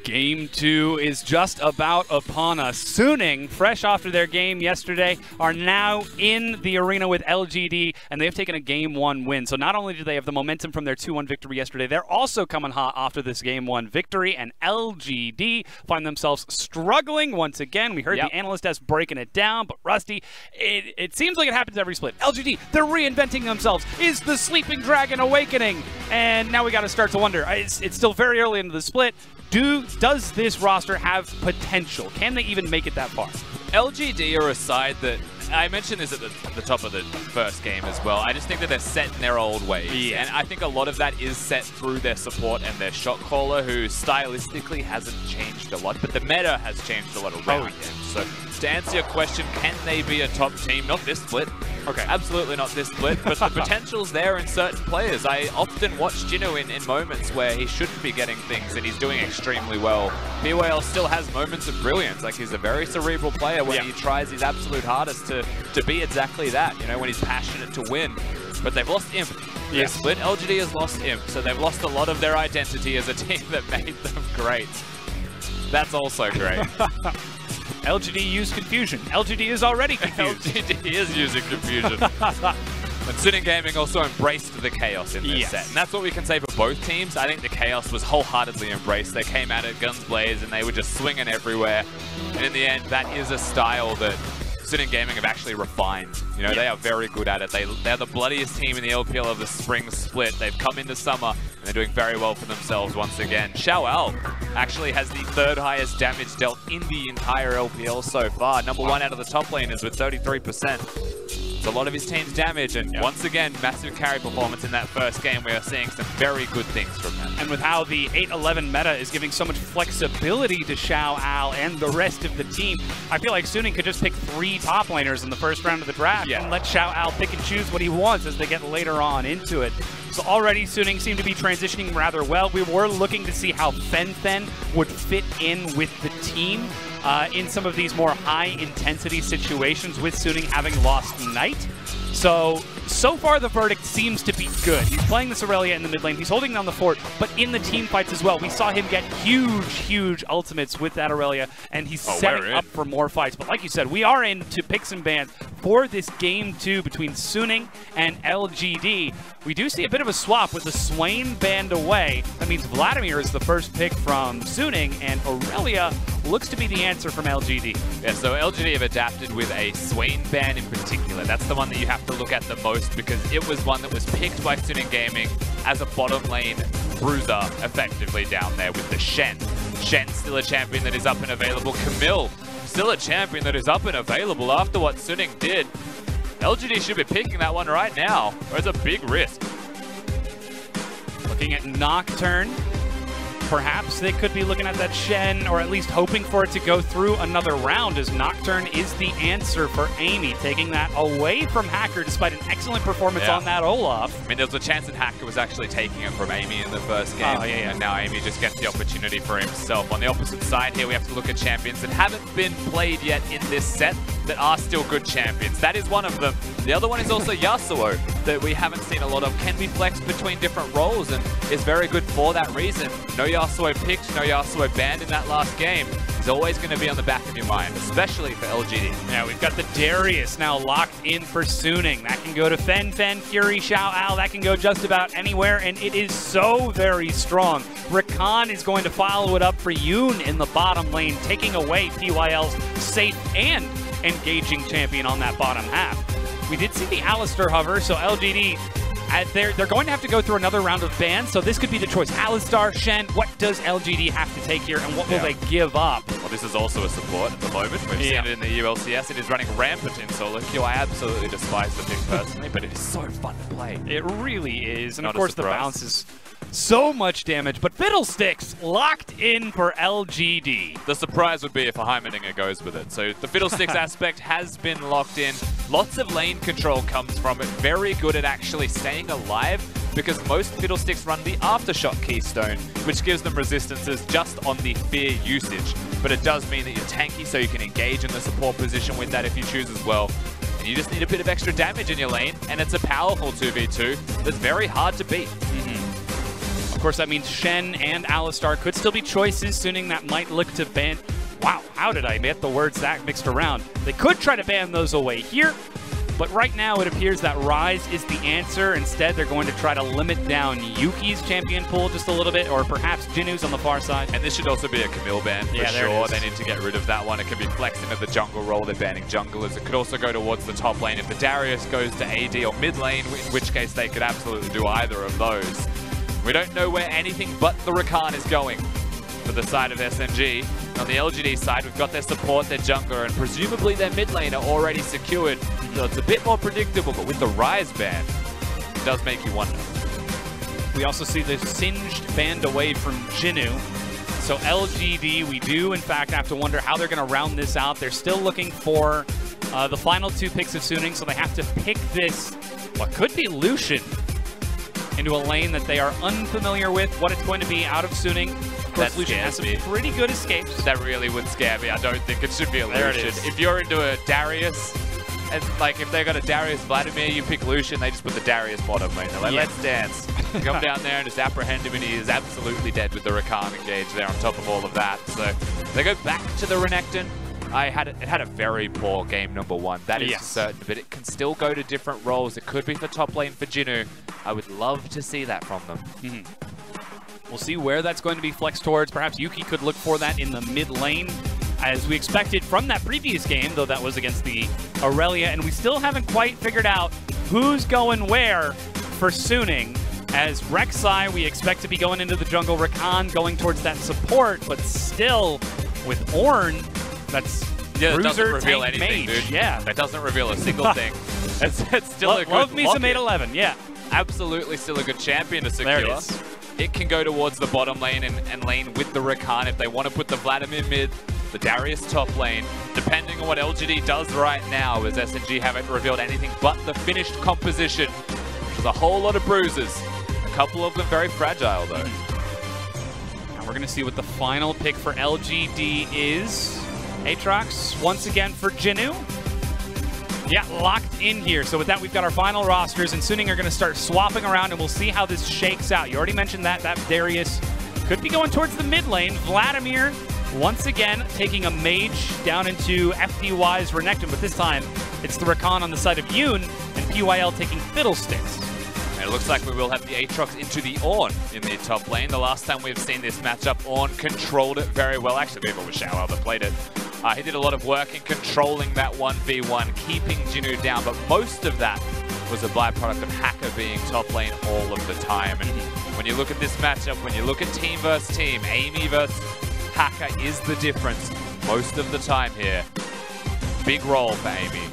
Game 2 is just about upon us. Suning, fresh after their game yesterday, are now in the arena with LGD, and they've taken a Game 1 win. So not only do they have the momentum from their 2-1 victory yesterday, they're also coming hot after this Game 1 victory, and LGD find themselves struggling once again. We heard the analyst desk breaking it down, but Rusty, it seems like it happens every split. LGD, they're reinventing themselves. Is the Sleeping Dragon awakening? And now we got to start to wonder. It's still very early into the split. Does this roster have potential? Can they even make it that far? LGD are a side that, I mentioned this at the top of the first game as well, I just think that they're set in their old ways. Yeah. And I think a lot of that is set through their support and their shot caller, who stylistically hasn't changed a lot, but the meta has changed a lot around him. So to answer your question, can they be a top team? Not this split. Okay. Absolutely not this split, but the potential's there in certain players. I often watch Jinu in moments where he shouldn't be getting things and he's doing extremely well. BWL still has moments of brilliance. Like, he's a very cerebral player when he tries his absolute hardest to be exactly that, you know, when he's passionate to win. But they've lost Imp. This split, LGD has lost Imp, so they've lost a lot of their identity as a team that made them great. That's also great. LGD used confusion. LGD is already confused. LGD is using confusion. And Suning Gaming also embraced the chaos in this set. And that's what we can say for both teams. I think the chaos was wholeheartedly embraced. They came at it guns blazing, and they were just swinging everywhere. And in the end, that is a style that Suning Gaming have actually refined. You know, they are very good at it. They're the bloodiest team in the LPL of the spring split. They've come into summer, and they're doing very well for themselves once again. Xiaoal actually has the 3rd highest damage dealt in the entire LPL so far. #1 out of the top laners with 33%. It's a lot of his team's damage, and once again, massive carry performance in that first game. We are seeing some very good things from him. And with how the 8-11 meta is giving so much flexibility to Xiaoal and the rest of the team, I feel like Suning could just pick 3 top laners in the first round of the draft and let Xiaoal pick and choose what he wants as they get later on into it. So already Suning seem to be transitioning rather well. We were looking to see how Fen would fit in with the team in some of these more high-intensity situations, with Suning having lost Knight. So far the verdict seems to be good. He's playing this Aurelia in the mid lane. He's holding down the fort, but in the team fights as well. We saw him get huge ultimates with that Aurelia, and he's setting up for more fights. But like you said, we are in to picks and bans for this Game 2 between Suning and LGD. We do see a bit of a swap with the Swain banned away. That means Vladimir is the first pick from Suning, and Aurelia looks to be the answer from LGD. Yeah, so LGD have adapted with a Swain ban in particular. That's the one that you have to look at the most, because it was one that was picked by Suning Gaming as a bottom lane bruiser, effectively down there with the Shen. Shen's still a champion that is up and available. Camille, still a champion that is up and available after what Suning did. LGD should be picking that one right now, or it's a big risk. Looking at Nocturne, perhaps they could be looking at that Shen, or at least hoping for it to go through another round, as Nocturne is the answer for Amy, taking that away from Hacker despite an excellent performance on that Olaf. I mean, there was a chance that Hacker was actually taking it from Amy in the first game, and now Amy just gets the opportunity for himself. On the opposite side here, we have to look at champions that haven't been played yet in this set that are still good champions. That is one of them. The other one is also Yasuo, that we haven't seen a lot of, can be flexed between different roles, and is very good for that reason. No Yasuo picked, no Yasuo banned in that last game. Is always going to be on the back of your mind, especially for LGD. Yeah, we've got the Darius now locked in for Suning. That can go to Fen, Fury, Xiaoal. That can go just about anywhere, and it is so very strong. Rakan is going to follow it up for Yoon in the bottom lane, taking away PYL's safe and engaging champion on that bottom half. We did see the Alistar hover, so LGD, they're going to have to go through another round of bans, so this could be the choice. Alistar, Shen, what does LGD have to take here, and what will they give up? Well, this is also a support at the moment. We've seen it in the ULCS. It is running rampant in solo queue. I absolutely despise the pick personally, but it is so fun to play. It really is, and of course the bounce is so much damage, but Fiddlesticks locked in for LGD. The surprise would be if a Heimerdinger goes with it. So the Fiddlesticks aspect has been locked in. Lots of lane control comes from it. Very good at actually staying alive, because most Fiddlesticks run the Aftershock keystone, which gives them resistances just on the fear usage. But it does mean that you're tanky, so you can engage in the support position with that if you choose as well. And you just need a bit of extra damage in your lane, and it's a powerful 2v2 that's very hard to beat. course, that means Shen and Alistar could still be choices. Suning that might look to ban. Wow, how did I get the words that mixed around? They could try to ban those away here, but right now it appears that Ryze is the answer. Instead, they're going to try to limit down Yuki's champion pool just a little bit, or perhaps Jinu's on the far side. And this should also be a Camille ban for sure. They need to get rid of that one. It can be flexed into the jungle role. They're banning junglers. It could also go towards the top lane if the Darius goes to AD or mid lane, in which case they could absolutely do either of those. We don't know where anything but the Rakan is going for the side of SNG. On the LGD side, we've got their support, their jungler, and presumably their mid lane are already secured. So it's a bit more predictable, but with the Ryze ban, it does make you wonder. We also see the Singed banned away from Jinu. So LGD, we do in fact have to wonder how they're going to round this out. They're still looking for the final 2 picks of Suning, so they have to pick this, what could be Lucian, into a lane that they are unfamiliar with, what it's going to be out of Suning. Of course, Lucian has some pretty good escapes. That really would scare me. I don't think it should be a Lucian. If you're into a Darius, and like if they got a Darius Vladimir, you pick Lucian, they just put the Darius bottom lane. They're like, let's dance. Come down there and just apprehend him, and he is absolutely dead with the Rakan engaged there on top of all of that. So they go back to the Renekton. It had a very poor game number 1, that is for certain, but it can still go to different roles. It could be for top lane for Jinu. I would love to see that from them. We'll see where that's going to be flexed towards. Perhaps Yuki could look for that in the mid lane, as we expected from that previous game, though that was against the Aurelia, and we still haven't quite figured out who's going where for Suning. As Rek'Sai, we expect to be going into the jungle, Rakan going towards that support, but still with Ornn, that's that Bruiser, doesn't reveal tank, anything, mage. dude. Yeah. That doesn't reveal a single thing. It's still a good love me some lock-in. 811, yeah. Absolutely still a good champion to secure. There it is. It can go towards the bottom lane and lane with the Rakan if they want to put the Vladimir mid, the Darius top lane, depending on what LGD does right now, as SNG haven't revealed anything but the finished composition. There's a whole lot of bruises. A couple of them very fragile though. Now we're going to see what the final pick for LGD is. Aatrox once again for Jinu. Yeah, locked in here. So with that, we've got our final rosters, and Suning are going to start swapping around, and we'll see how this shakes out. You already mentioned that Darius could be going towards the mid lane. Vladimir, once again, taking a mage down into FDY's Renekton, but this time it's the Rakan on the side of Yoon, and PYL taking Fiddlesticks. And it looks like we will have the Aatrox into the Ornn in the top lane. The last time we've seen this matchup, Ornn controlled it very well. Actually, I believe it was Xiao that played it. He did a lot of work in controlling that 1v1, keeping Jinu down, but most of that was a byproduct of Hacker being top lane all of the time. And when you look at this matchup, when you look at team versus team, Amy versus Hacker is the difference most of the time here. Big role for Amy.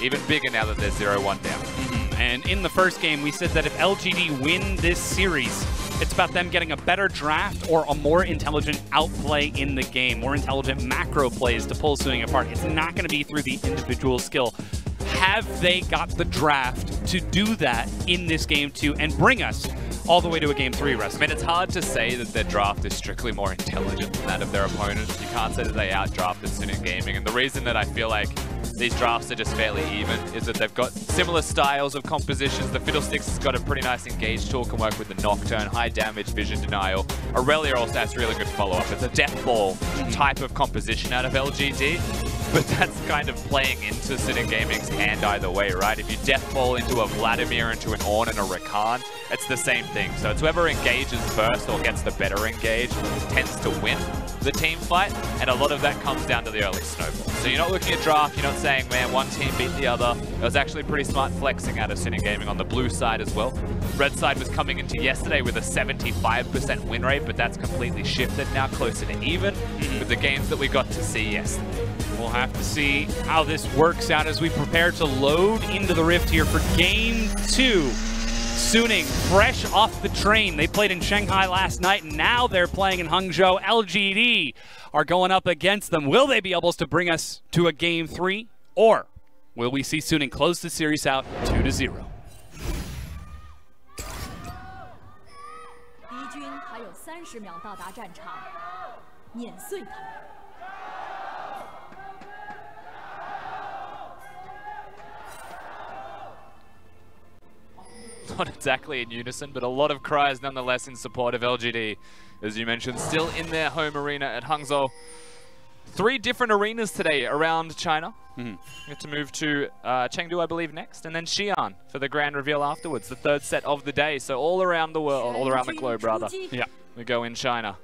Even bigger now that they're 0-1 down. And in the first game, we said that if LGD win this series, it's about them getting a better draft or a more intelligent outplay in the game, more intelligent macro plays to pull Suning apart. It's not going to be through the individual skill. Have they got the draft to do that in this game too and bring us all the way to a game 3, Russ? I mean, it's hard to say that their draft is strictly more intelligent than that of their opponents. You can't say that they outdrafted Suning Gaming, and the reason that I feel like these drafts are just fairly even is that they've got similar styles of compositions. The Fiddlesticks has got a pretty nice engage tool, can work with the Nocturne, high damage, vision denial. Aurelia also has really good follow-up. It's a death ball type of composition out of LGD, but that's kind of playing into Suning Gaming's hand either way, right? If you death ball into a Vladimir, into an Ornn and a Rakan, it's the same thing. So it's whoever engages first or gets the better engage tends to win the team fight, and a lot of that comes down to the early snowball. So you're not looking at draft, you're not saying, man, one team beat the other. It was actually pretty smart flexing out of Suning Gaming on the blue side as well. Red side was coming into yesterday with a 75% win rate, but that's completely shifted now, closer to even with the games that we got to see yesterday. We'll have to see how this works out as we prepare to load into the Rift here for Game 2. Suning, fresh off the train. They played in Shanghai last night, and now they're playing in Hangzhou. LGD are going up against them. Will they be able to bring us to a Game 3? Or will we see Suning close the series out 2-0? 敌军还有30秒到达战场，碾碎他们。 Oh, not exactly in unison, but a lot of cries nonetheless in support of LGD. As you mentioned, still in their home arena at Hangzhou. 3 different arenas today around China. We get to move to Chengdu, I believe, next, and then Xi'an for the grand reveal afterwards, the 3rd set of the day. So all around the world, all around the globe, rather. Yeah. We go in China.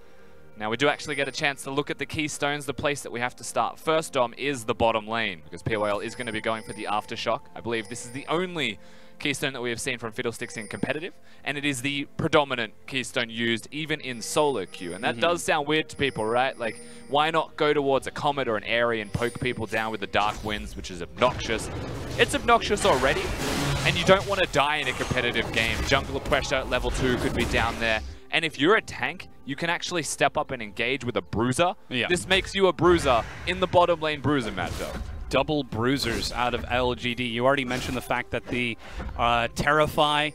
Now, we do actually get a chance to look at the keystones. The place that we have to start first, Dom, is the bottom lane, because PYL is going to be going for the Aftershock. I believe this is the only keystone that we have seen from Fiddlesticks in competitive, and it is the predominant keystone used even in solo queue. And that does sound weird to people, right? Like, why not go towards a Comet or an Airy and poke people down with the Dark Winds, which is obnoxious? It's obnoxious already, and you don't want to die in a competitive game. Jungle pressure at level 2 could be down there. And if you're a tank, you can actually step up and engage with a bruiser. Yeah. This makes you a bruiser in the bottom lane bruiser matchup. Double bruisers out of LGD. You already mentioned the fact that the Terrify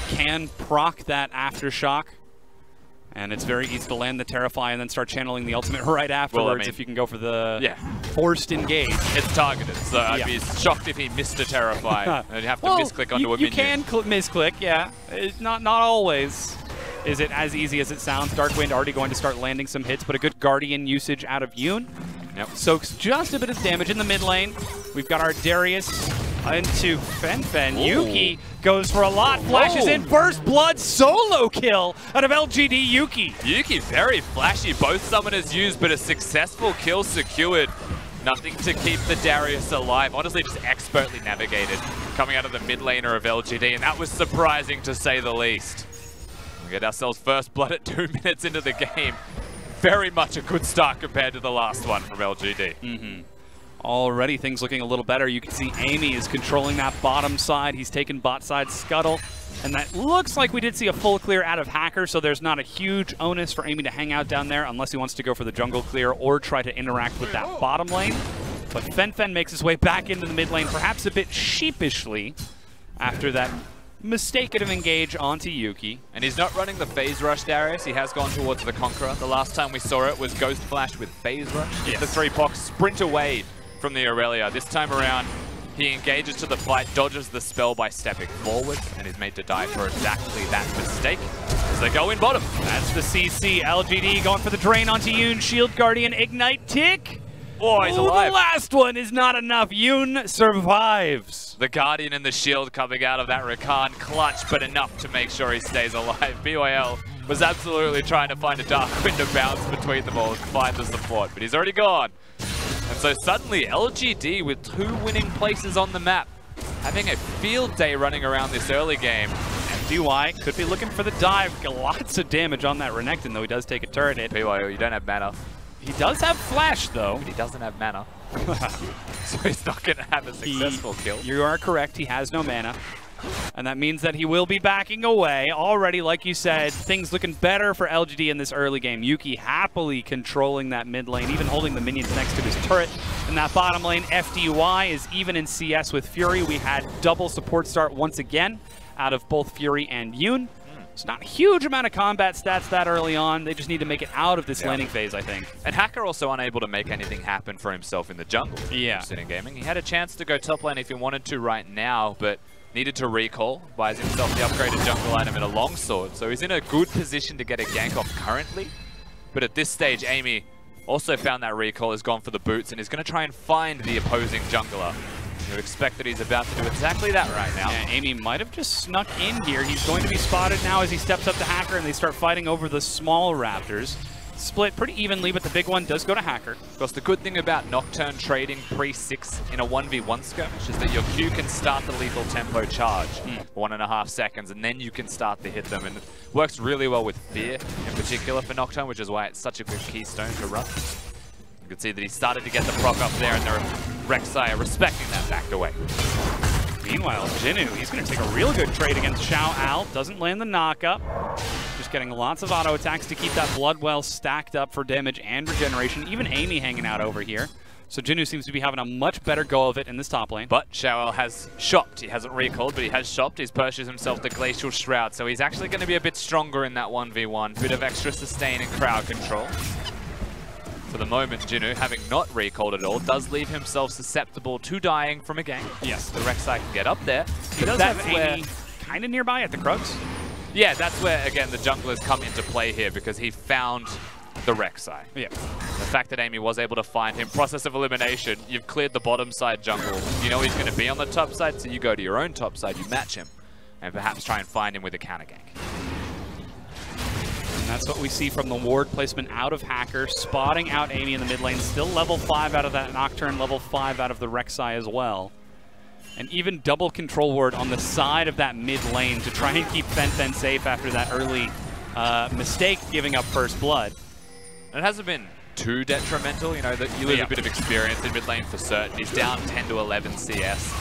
can proc that Aftershock. And it's very easy to land the Terrify and then start channeling the ultimate right afterwards. Well, I mean, if you can go for the forced engage. It's targeted, so I'd be shocked if he missed a Terrify. And you'd have to misclick onto a minion. You can misclick, yeah. It's not always. Is it as easy as it sounds? Darkwind already going to start landing some hits, but a good Guardian usage out of Yoon. Yep. Soaks just a bit of damage in the mid lane. We've got our Darius into Fen. Yuki goes for a lot, flashes in, First Blood solo kill out of LGD Yuki. Yuki very flashy, both summoners used, but a successful kill secured. Nothing to keep the Darius alive. Honestly, just expertly navigated coming out of the mid laner of LGD, and that was surprising to say the least. We get ourselves First Blood at 2 minutes into the game. Very much a good start compared to the last one from LGD. Already things looking a little better. You can see Amy is controlling that bottom side. He's taken bot side scuttle. And that looks like we did see a full clear out of Hacker, so there's not a huge onus for Amy to hang out down there unless he wants to go for the jungle clear or try to interact with that bottom lane. But Fen makes his way back into the mid lane, perhaps a bit sheepishly after that mistaken engage onto Yuki. And he's not running the Phase Rush, Darius. He has gone towards the Conqueror. The last time we saw it was Ghost Flash with Phase Rush. Yes. The 3-pox sprint away from the Aurelia. This time around, he engages to the fight, dodges the spell by stepping forward, and is made to die for exactly that mistake as they go in bottom. That's the CC. LGD going for the drain onto Yoon. Shield Guardian, Ignite Tick. Oh, he's alive. The last one is not enough. Yoon survives. The Guardian and the shield coming out of that Rakan clutch, but enough to make sure he stays alive. BYL was absolutely trying to find a dark window bounce between them all and find the support, but he's already gone. And so suddenly LGD with 2 winning places on the map, having a field day running around this early game. And DY could be looking for the dive. Lots of damage on that Renekton, though he does take a turret hit. BYL, you don't have mana. He does have flash, though. But he doesn't have mana. So he's not going to have a successful kill. You are correct. He has no mana. And that means that he will be backing away. Already, like you said, things looking better for LGD in this early game. Yuki happily controlling that mid lane, even holding the minions next to his turret. In that bottom lane, FDY is even in CS with Fury. We had double support start once again out of both Fury and Yoon. It's not a huge amount of combat stats that early on. They just need to make it out of this laning phase, I think. And Hacker also unable to make anything happen for himself in the jungle. Yeah. Sitting gaming. He had a chance to go top lane if he wanted to right now, but needed to recall, buys himself the upgraded jungle item and a longsword. So he's in a good position to get a gank off currently. But at this stage, Amy also found that recall, has gone for the boots, and is going to try and find the opposing jungler. You would expect that he's about to do exactly that right now. Yeah, Amy might have just snuck in here. He's going to be spotted now as he steps up to Hacker and they start fighting over the small raptors. Split pretty evenly, but the big one does go to Hacker. Of course, the good thing about Nocturne trading pre-6 in a 1v1 skirmish is that your Q can start the lethal tempo charge for 1.5 seconds, and then you can start to hit them. And it works really well with Fear in particular for Nocturne, which is why it's such a good keystone to run. You can see that he started to get the proc up there, and the Rek'Sai respecting that backed away. Meanwhile, Jinnu, he's going to take a real good trade against Xiao Al. Doesn't land the knockup. Just getting lots of auto attacks to keep that blood well stacked up for damage and regeneration. Even Amy hanging out over here. So Jinnu seems to be having a much better go of it in this top lane. But Xiao Al has shopped. He hasn't recalled, but he has shopped. He's purchased himself the Glacial Shroud. So he's actually going to be a bit stronger in that 1v1. Bit of extra sustain and crowd control. For the moment, Jinnu, having not recalled at all, does leave himself susceptible to dying from a gank. Yes. The Rek'Sai can get up there. He does have Amy kind of nearby at the Crux. Yeah, that's where, again, the junglers come into play here because he found the Rek'Sai. Yeah. The fact that Amy was able to find him, process of elimination, you've cleared the bottom side jungle. You know he's going to be on the top side, so you go to your own top side, you match him, and perhaps try and find him with a counter gank. And that's what we see from the ward placement out of Hacker, spotting out Amy in the mid lane. Still level 5 out of that Nocturne, level 5 out of the Rek'Sai as well. And even double control ward on the side of that mid lane to try and keep FenFen safe after that early mistake giving up first blood. It hasn't been too detrimental, you know, that you lose a bit of experience in mid lane for certain. He's down 10 to 11 CS,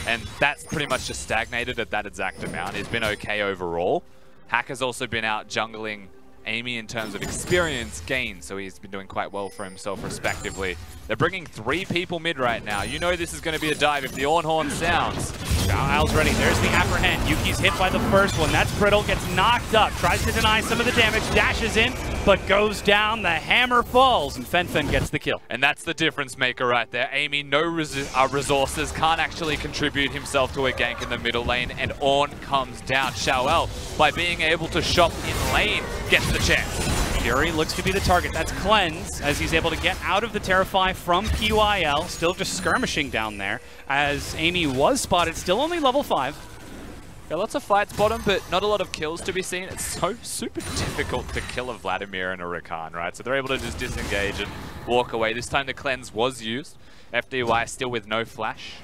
and that's pretty much just stagnated at that exact amount. He's been okay overall. Hacker's also been out jungling Amy in terms of experience gain, so he's been doing quite well for himself respectively. They're bringing 3 people mid right now. You know this is going to be a dive if the Orn Horn sounds. Al's ready. There's the apprehend. Yuki's hit by the first one. That's brittle. Gets knocked up. Tries to deny some of the damage. Dashes in, but goes down. The hammer falls, and FenFen gets the kill. And that's the difference maker right there. Amy, no resources, can't actually contribute himself to a gank in the middle lane, and Orn comes down. Xiaoel, by being able to shop in lane, gets the chance. Fury looks to be the target. That's Cleanse, as he's able to get out of the Terrify from PYL. Still just skirmishing down there, as Amy was spotted, still only level 5. Yeah, lots of fights bottom, but not a lot of kills to be seen. It's so super difficult to kill a Vladimir and a Rakan, right? So they're able to just disengage and walk away. This time the Cleanse was used. FDY still with no flash.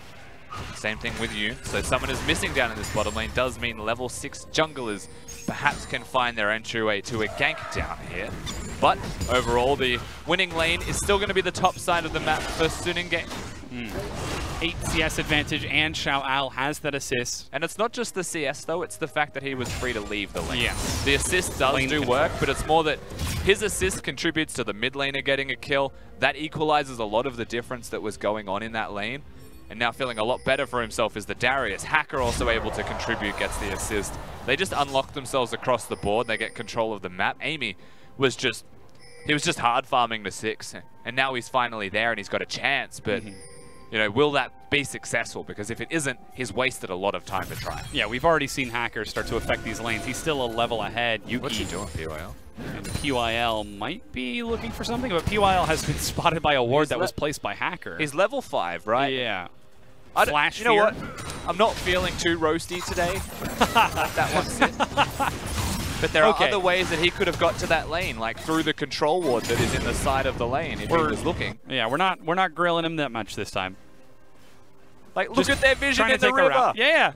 Same thing with you. So someone is missing down in this bottom lane. Does mean level 6 junglers perhaps can find their entryway to a gank down here. But overall, the winning lane is still going to be the top side of the map for Suning Game. 8 CS advantage, and Xiaoal has that assist. And it's not just the CS though, it's the fact that he was free to leave the lane. Yeah. The assist does do work, but it's more that his assist contributes to the mid laner getting a kill. That equalizes a lot of the difference that was going on in that lane. And now feeling a lot better for himself is the Darius. Hacker also able to contribute, gets the assist. They just unlock themselves across the board. They get control of the map. Amy was just, he was just hard farming the 6. And now he's finally there and he's got a chance. But, you know, will that be successful? Because if it isn't, he's wasted a lot of time to try. Yeah, we've already seen Hacker start to affect these lanes. He's still a level ahead. Yuki, what's he doing, PYL? And PYL might be looking for something, but PYL has been spotted by a ward that was placed by Hacker. He's level 5, right? Yeah. Flash you know what? I'm not feeling too roasty today. Let that one sit. But there are other ways that he could have got to that lane, like through the control ward that is in the side of the lane if he was looking. Yeah, we're not grilling him that much this time. Like, look at their vision in the river. Yeah.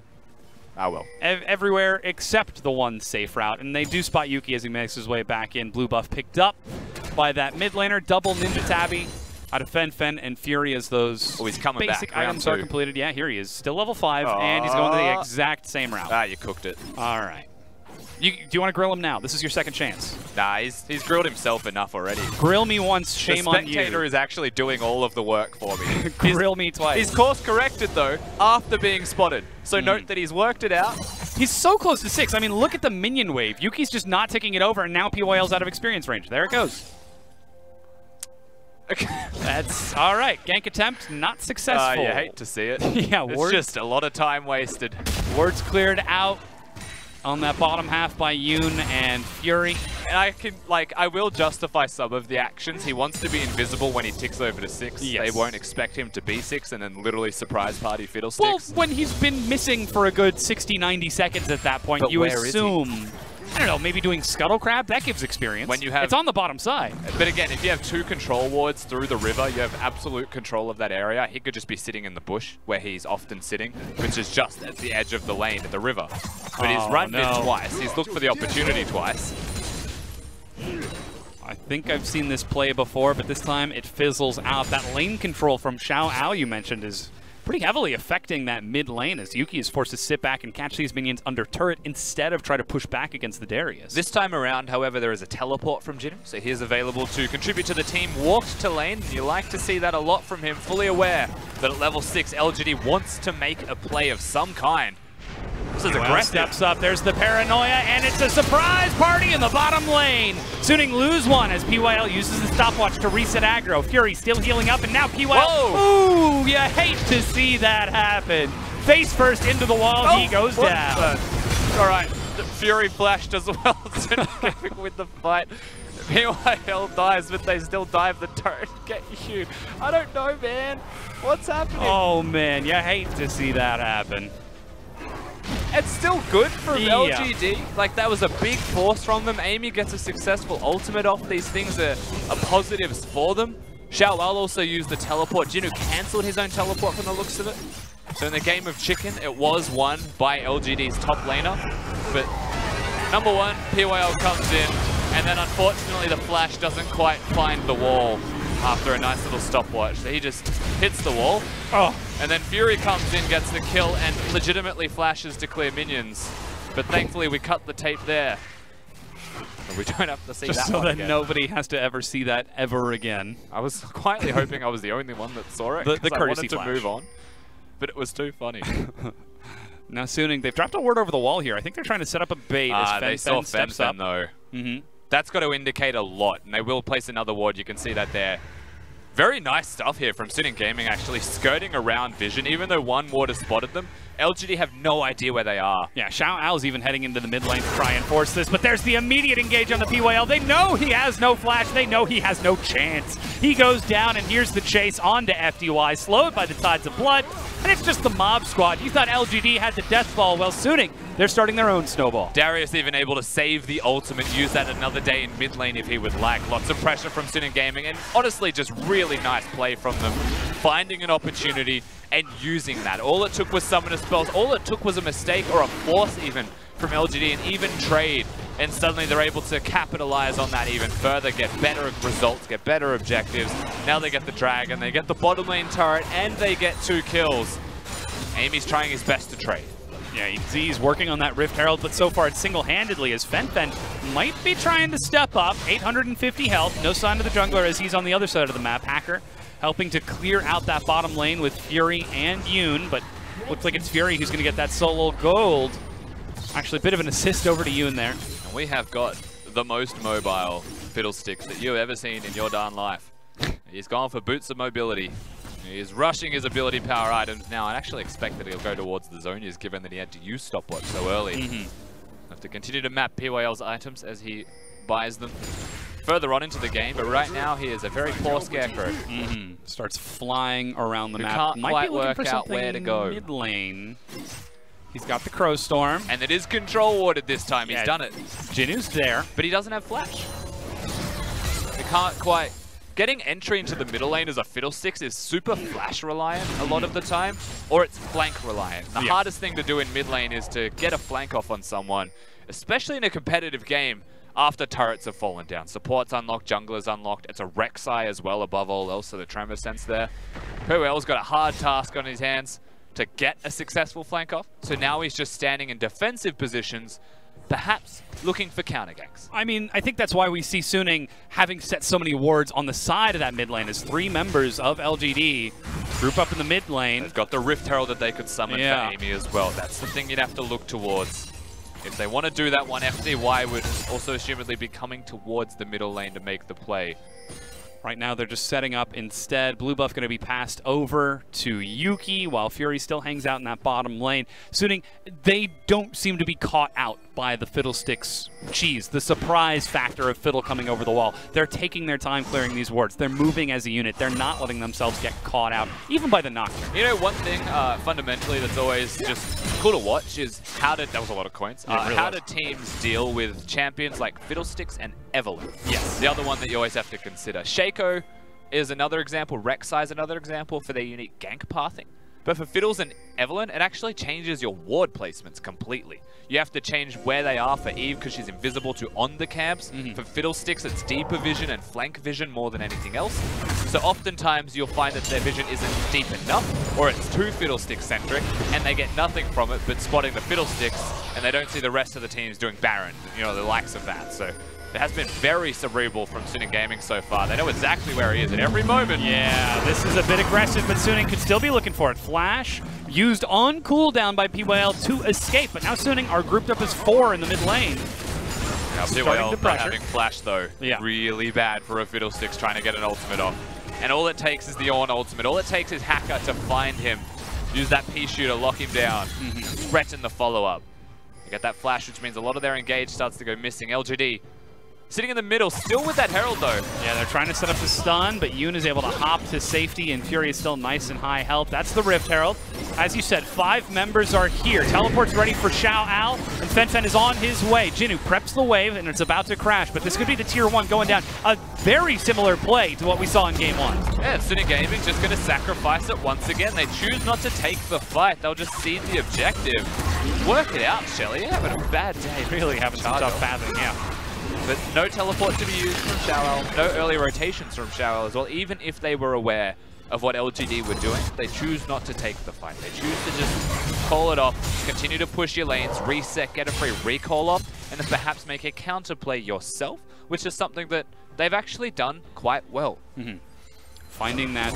Oh well. Everywhere except the one safe route, and they do spot Yuki as he makes his way back in. Blue buff picked up by that mid laner. Double Ninja Tabby out of FenFen and Fury as those he's coming basic back. items are completed. Yeah, here he is. Still level 5, and he's going to the exact same route. Ah, you cooked it. All right. Do you want to grill him now? This is your second chance. Nah, he's grilled himself enough already. Grill me once, shame on you. The spectator is actually doing all of the work for me. Grill me twice. He's course corrected though, after being spotted. So note that he's worked it out. He's so close to 6. I mean, look at the minion wave. Yuki's just not taking it over, and now PYL's out of experience range. There it goes. That's all right. Gank attempt, not successful. You hate to see it. Yeah, it's just a lot of time wasted. Wards cleared out on that bottom half by Yoon and Fury. And I will justify some of the actions. He wants to be invisible when he ticks over to 6. Yes. They won't expect him to be 6 and then literally surprise party fiddlesticks. Well, when he's been missing for a good 60, 90 seconds at that point, you assume, I don't know, maybe doing Scuttle Crab, that gives experience. When you have, it's on the bottom side. But again, if you have 2 control wards through the river, you have absolute control of that area. He could just be sitting in the bush, where he's often sitting, which is just at the edge of the lane at the river. But he's run mid twice. He's looked for the opportunity twice. I think I've seen this play before, but this time it fizzles out. That lane control from Xiaoal you mentioned is pretty heavily affecting that mid lane as Yuki is forced to sit back and catch these minions under turret instead of try to push back against the Darius. This time around, however, there is a teleport from Jin, so he is available to contribute to the team. Walked to lane, and you like to see that a lot from him, fully aware that at level 6, LGD wants to make a play of some kind. This is aggressive. Steps up, there's the paranoia, and it's a surprise party in the bottom lane. Suning lose one as PYL uses the stopwatch to reset aggro. Fury still healing up, and now PYL. Whoa. Ooh, you hate to see that happen. Face first into the wall, he goes down. All right, the Fury flashed as well. Gaming with the fight. PYL dies, but they still dive the turret and get you. I don't know, man. What's happening? Oh, man. You hate to see that happen. It's still good for LGD. Like, that was a big force from them. Amy gets a successful ultimate off. These things are positives for them. Xiao Al also used the teleport. Jinu cancelled his own teleport from the looks of it. So in the game of chicken, it was won by LGD's top laner. But number one, PYL comes in, and then unfortunately the flash doesn't quite find the wall after a nice little stopwatch. So he just hits the wall. Oh. And then Fury comes in, gets the kill, and legitimately flashes to clear minions. But thankfully we cut the tape there. And we don't have to see just that so one that again. nobody has to ever see that ever again. I was quietly hoping I was the only one that saw it. The courtesy I wanted to flash. move on. But it was too funny. Now Suning, they've dropped a word over the wall here. I think they're trying to set up a bait as They saw steps up. though. That's got to indicate a lot, and they will place another ward. You can see that there. Very nice stuff here from Suning Gaming, actually skirting around vision. Even though one ward has spotted them, LGD have no idea where they are. Yeah, Xiao Al's even heading into the mid lane to try and force this, but there's the immediate engage on the PYL. They know he has no flash. They know he has no chance. He goes down, and here's the chase onto FDY, slowed by the tides of blood, and it's just the mob squad. You thought LGD had the death ball. Well, Suning, they're starting their own snowball. Darius even able to save the ultimate, use that another day in mid lane if he would like. Lots of pressure from Suning Gaming, and honestly, just really nice play from them. Finding an opportunity and using that. All it took was summoner spells. All it took was a mistake or a force even from LGD, and even trade. And suddenly they're able to capitalize on that even further, get better results, get better objectives. Now they get the dragon, they get the bottom lane turret, and they get 2 kills. Amy's trying his best to trade. Yeah, you can see he's working on that Rift Herald, but so far it's single-handedly as Fen might be trying to step up. 850 health, no sign of the jungler as he's on the other side of the map. Hacker helping to clear out that bottom lane with Fury and Yoon, but looks like it's Fury who's going to get that solo gold. Actually, a bit of an assist over to Yoon there. And we have got the most mobile Fiddlesticks that you've ever seen in your darn life. He's gone for boots of mobility. He's rushing his ability power items now. I actually expect that he'll go towards the Zonias, given that he had to use stopwatch so early. Have to continue to map PYL's items as he buys them further on into the game, but right now he is a very poor Scarecrow. Starts flying around the map. Can't Might quite be looking work for out something where to go. Mid lane. He's got the Crow Storm. And it is control warded this time. He's done it. Jinu's there. But he doesn't have flash. He can't quite... Getting entry into the middle lane as a Fiddlesticks is super flash reliant a lot of the time, or it's flank reliant. The hardest thing to do in mid lane is to get a flank off on someone, especially in a competitive game after turrets have fallen down. Support's unlocked, jungler's unlocked. It's a Rek'Sai as well above all else, so the Tremor sense there. PYL's got a hard task on his hands to get a successful flank off, so now he's just standing in defensive positions, perhaps looking for counter ganks. I mean, I think that's why we see Suning having set so many wards on the side of that mid lane as 3 members of LGD group up in the mid lane. They've got the Rift Herald that they could summon for Amy as well. That's the thing you'd have to look towards. If they want to do that one, FDY would also assumedly be coming towards the middle lane to make the play. Right now, they're just setting up instead. Blue buff going to be passed over to Yuki while Fury still hangs out in that bottom lane. Suning, they don't seem to be caught out by the Fiddlesticks cheese, the surprise factor of Fiddle coming over the wall. They're taking their time clearing these wards. They're moving as a unit. They're not letting themselves get caught out, even by the Nocturne. You know, one thing fundamentally that's always just cool to watch is how did, that was a lot of coins, how do teams deal with champions like Fiddlesticks and Evelyn? Yes. The other one that you always have to consider. Shaco is another example, Rek'Sai is another example for their unique gank pathing. But for Fiddles and Evelyn, it actually changes your ward placements completely. You have to change where they are for Eve because she's invisible to on the camps. For Fiddlesticks, it's deeper vision and flank vision more than anything else. So oftentimes you'll find that their vision isn't deep enough, or it's too Fiddlestick-centric, and they get nothing from it but spotting the Fiddlesticks, and they don't see the rest of the teams doing Baron, you know, the likes of that. So it has been very cerebral from Suning Gaming so far. They know exactly where he is at every moment. Yeah, this is a bit aggressive, but Suning could still be looking for it. Flash used on cooldown by PYL to escape, but now Suning are grouped up as 4 in the mid lane. Now PYL not having flash though, really bad for a Fiddlesticks trying to get an ultimate off. And all it takes is the on ultimate. All it takes is Hacker to find him, use that P shooter, lock him down, threaten the follow-up. get that flash, which means a lot of their engage starts to go missing. LGD sitting in the middle, still with that Herald though. Yeah, they're trying to set up the stun, but Yoon is able to hop to safety, and Fury is still nice and high health. That's the Rift Herald. As you said, 5 members are here. Teleport's ready for Xiao Al, and Fen is on his way. Jinnu preps the wave, and it's about to crash, but this could be the tier 1 going down. A very similar play to what we saw in game 1. Yeah, SNG Gaming just going to sacrifice it once again. They choose not to take the fight. They'll just cede the objective. Work it out, Shelly. You're having a bad day. Really having some tough pathing, yeah. But no teleport to be used from Xiao Al, no early rotations from Xiao Al as well. Even if they were aware of what LGD were doing, they choose not to take the fight. They choose to just call it off, continue to push your lanes, reset, get a free recall off, and then perhaps make a counterplay yourself, which is something that they've actually done quite well. Finding that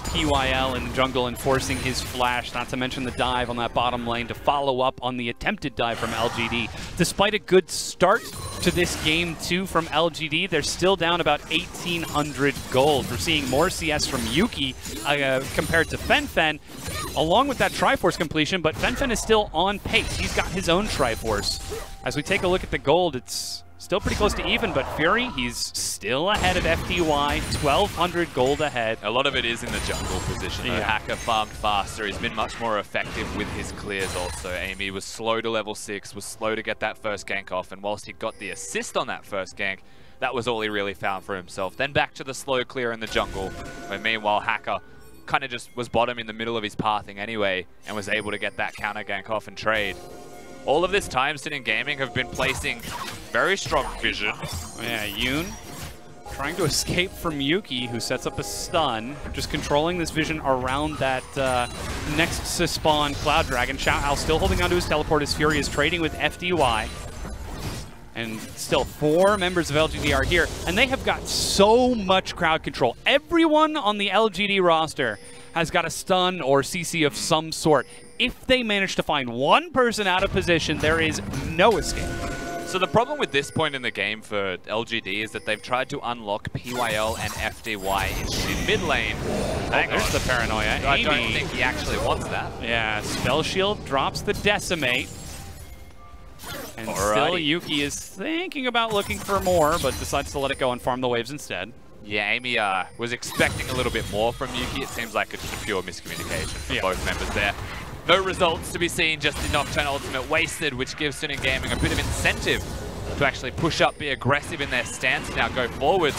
PYL in the jungle and forcing his flash, not to mention the dive on that bottom lane to follow up on the attempted dive from LGD. Despite a good start to this game 2 from LGD, they're still down about 1,800 gold. We're seeing more CS from Yuki compared to Fen, along with that Triforce completion, but Fen is still on pace. He's got his own Triforce. As we take a look at the gold, it's still pretty close to even, but Fury, he's still ahead of FDY, 1,200 gold ahead. A lot of it is in the jungle position. Yeah. Hacker farmed faster. He's been much more effective with his clears also. Amy was slow to level 6, was slow to get that first gank off, and whilst he got the assist on that first gank, that was all he really found for himself. Then back to the slow clear in the jungle, where meanwhile Hacker kind of just was bottom in the middle of his pathing anyway, and was able to get that counter gank off and trade. All of this time, SNG Gaming have been placing very strong vision. Yeah, Yoon trying to escape from Yuki, who sets up a stun, just controlling this vision around that next to spawn Cloud Dragon. Xiao Al still holding onto his teleport as Fury is trading with FDY. And still 4 members of LGD are here, and they have got so much crowd control. Everyone on the LGD roster has got a stun or CC of some sort. If they manage to find one person out of position, there is no escape. So the problem with this point in the game for LGD is that they've tried to unlock PYL and FDY in mid lane. There's the paranoia. I don't think he actually wants that. Yeah, Spell Shield drops the Decimate. And still Yuki is thinking about looking for more, but decides to let it go and farm the waves instead. Yeah, Amy was expecting a little bit more from Yuki. It seems like it's just a pure miscommunication from both members there. No results to be seen, just the Nocturne ultimate wasted, which gives SNG Gaming a bit of incentive to actually push up, be aggressive in their stance now, go forward.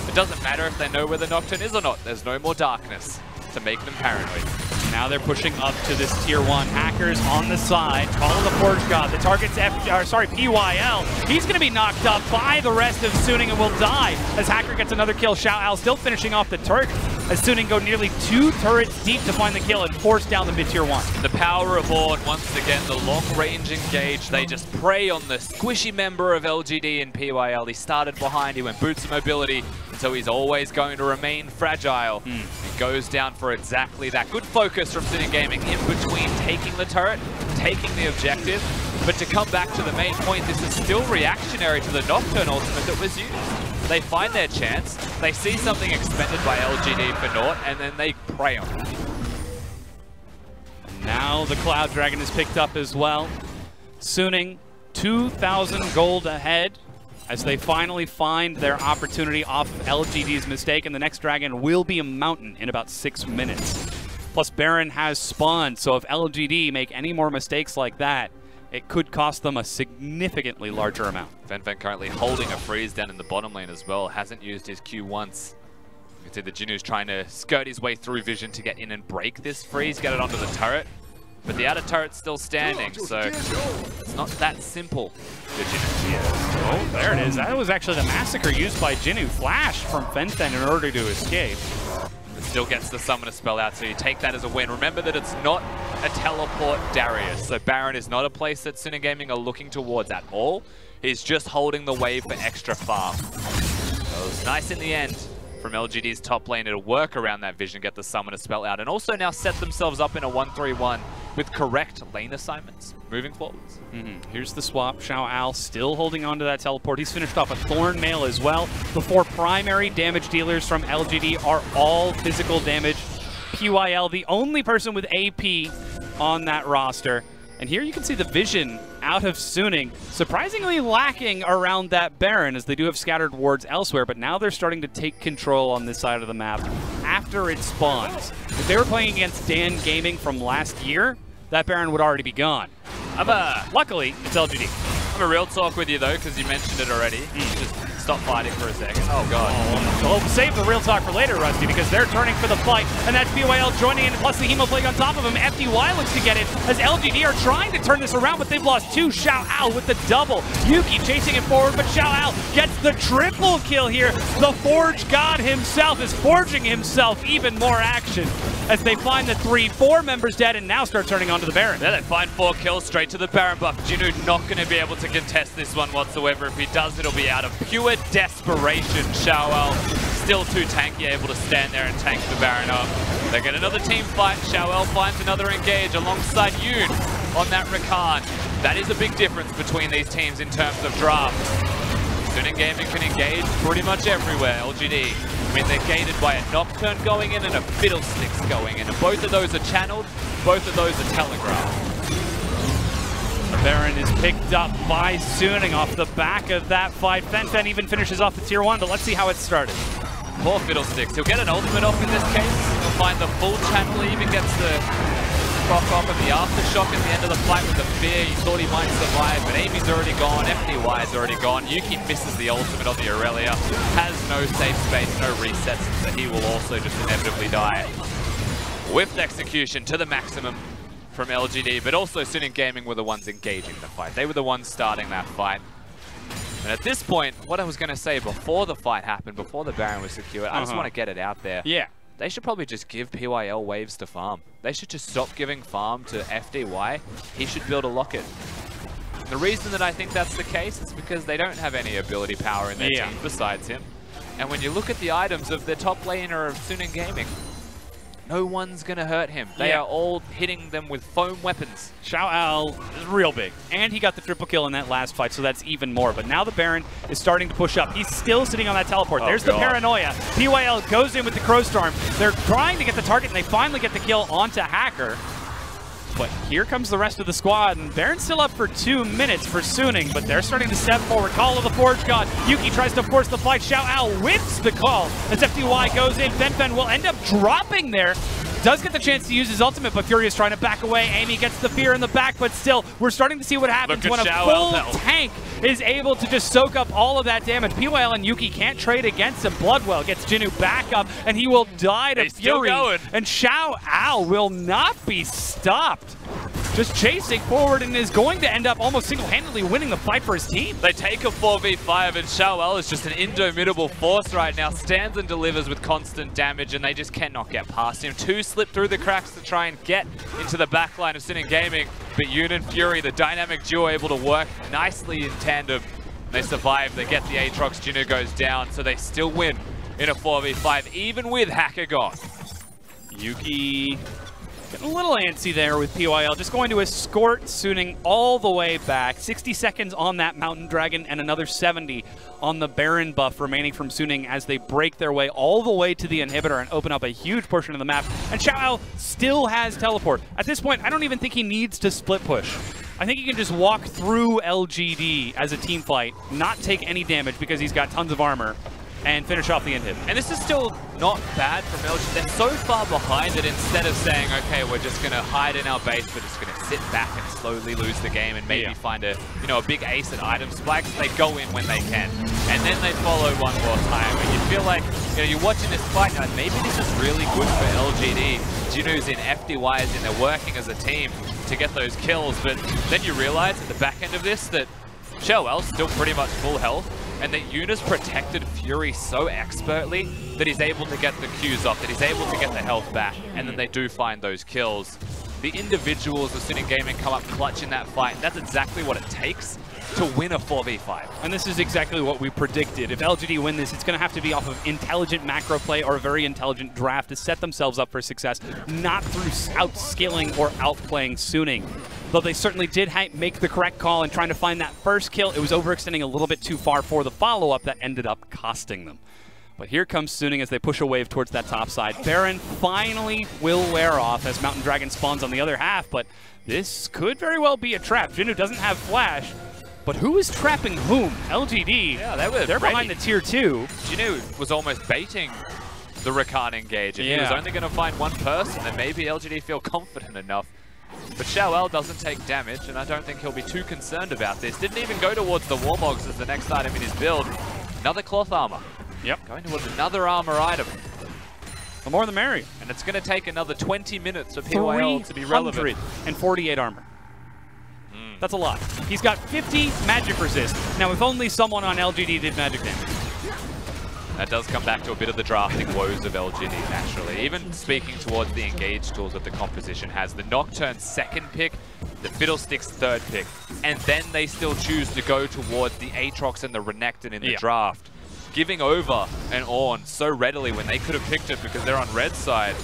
It doesn't matter if they know where the Nocturne is or not. There's no more darkness to make them paranoid. Now they're pushing up to this tier 1. Hackers on the side. Follow the Forge God. The target's PYL. He's going to be knocked up by the rest of Suning and will die as Hacker gets another kill. Xiao Al still finishing off the turret as Suning go nearly 2 turrets deep to find the kill and force down the mid tier 1. The power of Horde, once again, the long range engage. They just prey on the squishy member of LGD and PYL. He started behind, he went boots of mobility, so he's always going to remain fragile. And goes down for exactly that. Good focus from SNG Gaming in between taking the turret, taking the objective, but to come back to the main point, this is still reactionary to the Nocturne ultimate that was used. They find their chance, they see something expended by LGD for naught, and then they prey on it. Now the Cloud Dragon is picked up as well. Suning 2,000 gold ahead as they finally find their opportunity off of LGD's mistake, and the next dragon will be a mountain in about 6 minutes. Plus Baron has spawned, so if LGD make any more mistakes like that, it could cost them a significantly larger amount. Fen currently holding a freeze down in the bottom lane as well, hasn't used his Q once. You can see the Jinnu's trying to skirt his way through vision to get in and break this freeze, get it onto the turret. But the outer turret's still standing, so it's not that simple for Jinnu. Oh, there it is. That was actually the massacre used by Jinnu. Flash from Fen in order to escape. It still gets the summoner spell out, so you take that as a win. Remember that it's not a teleport Darius, so Baron is not a place that SNG Gaming are looking towards at all. He's just holding the wave for extra farm. So it was nice in the end from LGD's top lane to work around that vision, get the summoner spell out, and also now set themselves up in a 1-3-1 with correct lane assignments moving forwards. Here's the swap. Xiao Al still holding on to that teleport. He's finished off a Thorn Mail as well. The 4 primary damage dealers from LGD are all physical damage. PYL, the only person with AP on that roster. And here you can see the vision out of Suning. Surprisingly lacking around that Baron, as they do have scattered wards elsewhere, but now they're starting to take control on this side of the map after it spawns. If they were playing against Dan Gaming from last year, that Baron would already be gone. Luckily, it's LGD. I'm a real talk with you, though, because you mentioned it already. Just stop fighting for a second. Oh, God. Well, save the real talk for later, Rusty, because they're turning for the fight, and that's BYL joining in, plus the Hemoplague on top of him. FDY looks to get it, as LGD are trying to turn this around, but they've lost two. Xiao Ao with the double. Yuki chasing it forward, but Xiao Ao gets the triple kill here. The Forge God himself is forging himself even more action, as they find the 3-4 members dead and now start turning onto the Baron. Yeah, they find 4 kills straight to the Baron buff. Jinu not going to be able to contest this one whatsoever. If he does, it'll be out of pure desperation. Xiao Ao still too tanky, able to stand there and tank the Baron up. They get another team fight. Xiao Ao finds another engage alongside Yoon on that Rakan. That is a big difference between these teams in terms of draft. Suning Gaming can engage pretty much everywhere. LGD, I mean, they're gated by a Nocturne going in and a Fiddlesticks going in. And both of those are channeled, both of those are telegraphed. The Baron is picked up by Suning off the back of that fight. Fen even finishes off the tier 1, but let's see how it started. Poor Fiddlesticks. He'll get an ultimate off in this case. He'll find the full channel. He even gets the proc off of the aftershock at the end of the fight with the fear. He thought he might survive, but Amy's already gone. FDY is already gone. Yuki misses the ultimate on the Aurelia. Has no safe space, no resets, so he will also just inevitably die. Whiffed execution to the maximum from LGD, but also Suning Gaming were the ones engaging the fight. They were the ones starting that fight. And at this point, what I was going to say before the fight happened, before the Baron was secured, I just want to get it out there. Yeah. They should probably just give PYL waves to farm. They should just stop giving farm to FDY. He should build a locket. The reason that I think that's the case is because they don't have any ability power in their team besides him. And when you look at the items of the top laner of Suning Gaming, no one's going to hurt him. They are all hitting them with foam weapons. Xiao Ao is real big. And he got the triple kill in that last fight, so that's even more. But now the Baron is starting to push up. He's still sitting on that teleport. There's the paranoia. PYL goes in with the Crowstorm. They're trying to get the target, and they finally get the kill onto Hacker. But here comes the rest of the squad, and Baron's still up for 2 minutes for Suning, but they're starting to step forward. Call of the Forge God. Yuki tries to force the fight. Xiao Ao whips the call as FDY goes in. Fen will end up dropping there. Does get the chance to use his ultimate, but Fury is trying to back away. Amy gets the fear in the back, but still, we're starting to see what happens when a full tank is able to just soak up all of that damage. PYL and Yuki can't trade against him. Bloodwell gets Jinu back up, and he will die to Fury. And Xiao Ao will not be stopped. Just chasing forward and is going to end up almost single-handedly winning the fight for his team. They take a 4v5 and Xiao Ao is just an indomitable force right now. Stands and delivers with constant damage and they just cannot get past him. 2 slip through the cracks to try and get into the backline of Suning Gaming. But Yoon and Fury, the dynamic duo, able to work nicely in tandem. They survive, they get the Aatrox, Jinu goes down, so they still win in a 4v5, even with Hacker gone. Yuki getting a little antsy there with PYL, just going to escort Suning all the way back. 60 seconds on that Mountain Dragon and another 70 on the Baron buff remaining from Suning as they break their way all the way to the inhibitor and open up a huge portion of the map. And Xiao Ao still has teleport. At this point, I don't even think he needs to split push. I think he can just walk through LGD as a team fight, not take any damage because he's got tons of armor, and finish off the inhib. And this is still not bad from LGD. They're so far behind that instead of saying, okay, we're just going to hide in our base, we're just going to sit back and slowly lose the game and maybe find a, a big ace at item spikes, they go in when they can. And then they follow one more time. And you feel like, you're watching this fight, and maybe this is really good for LGD. Jinu's in, FDY is in, they're working as a team to get those kills, but then you realize at the back end of this that Xiao Ao's still pretty much full health, and that Yuna's protected Fury so expertly that he's able to get the Qs off, that he's able to get the health back, and then they do find those kills. The individuals of Suning Gaming come up clutch in that fight, and that's exactly what it takes to win a 4v5. And this is exactly what we predicted. If LGD win this, it's going to have to be off of intelligent macro play or a very intelligent draft to set themselves up for success, not through outscaling or outplaying Suning. Though they certainly did make the correct call in trying to find that first kill, it was overextending a little bit too far for the follow-up that ended up costing them. But here comes Suning as they push a wave towards that top side. Baron finally will wear off as Mountain Dragon spawns on the other half, but this could very well be a trap. Jinu doesn't have flash, but who is trapping whom? LGD. Yeah, they're behind the tier 2. Jinu was almost baiting the Rakan engage, and he was only going to find one person, and maybe LGD feel confident enough. But Xiaoel doesn't take damage, and I don't think he'll be too concerned about this. Didn't even go towards the Warmogs as the next item in his build. Another cloth armor. Yep. Going towards another armor item. The more the merrier. And it's going to take another 20 minutes for PYL to be relevant. 348 armor. That's a lot. He's got 50 magic resist. Now, if only someone on LGD did magic damage. That does come back to a bit of the drafting woes of LGD, naturally. Even speaking towards the engage tools that the composition has. The Nocturne second pick, the Fiddlesticks third pick. And then they still choose to go towards the Aatrox and the Renekton in the draft. Giving over an Ornn so readily when they could have picked it because they're on red side.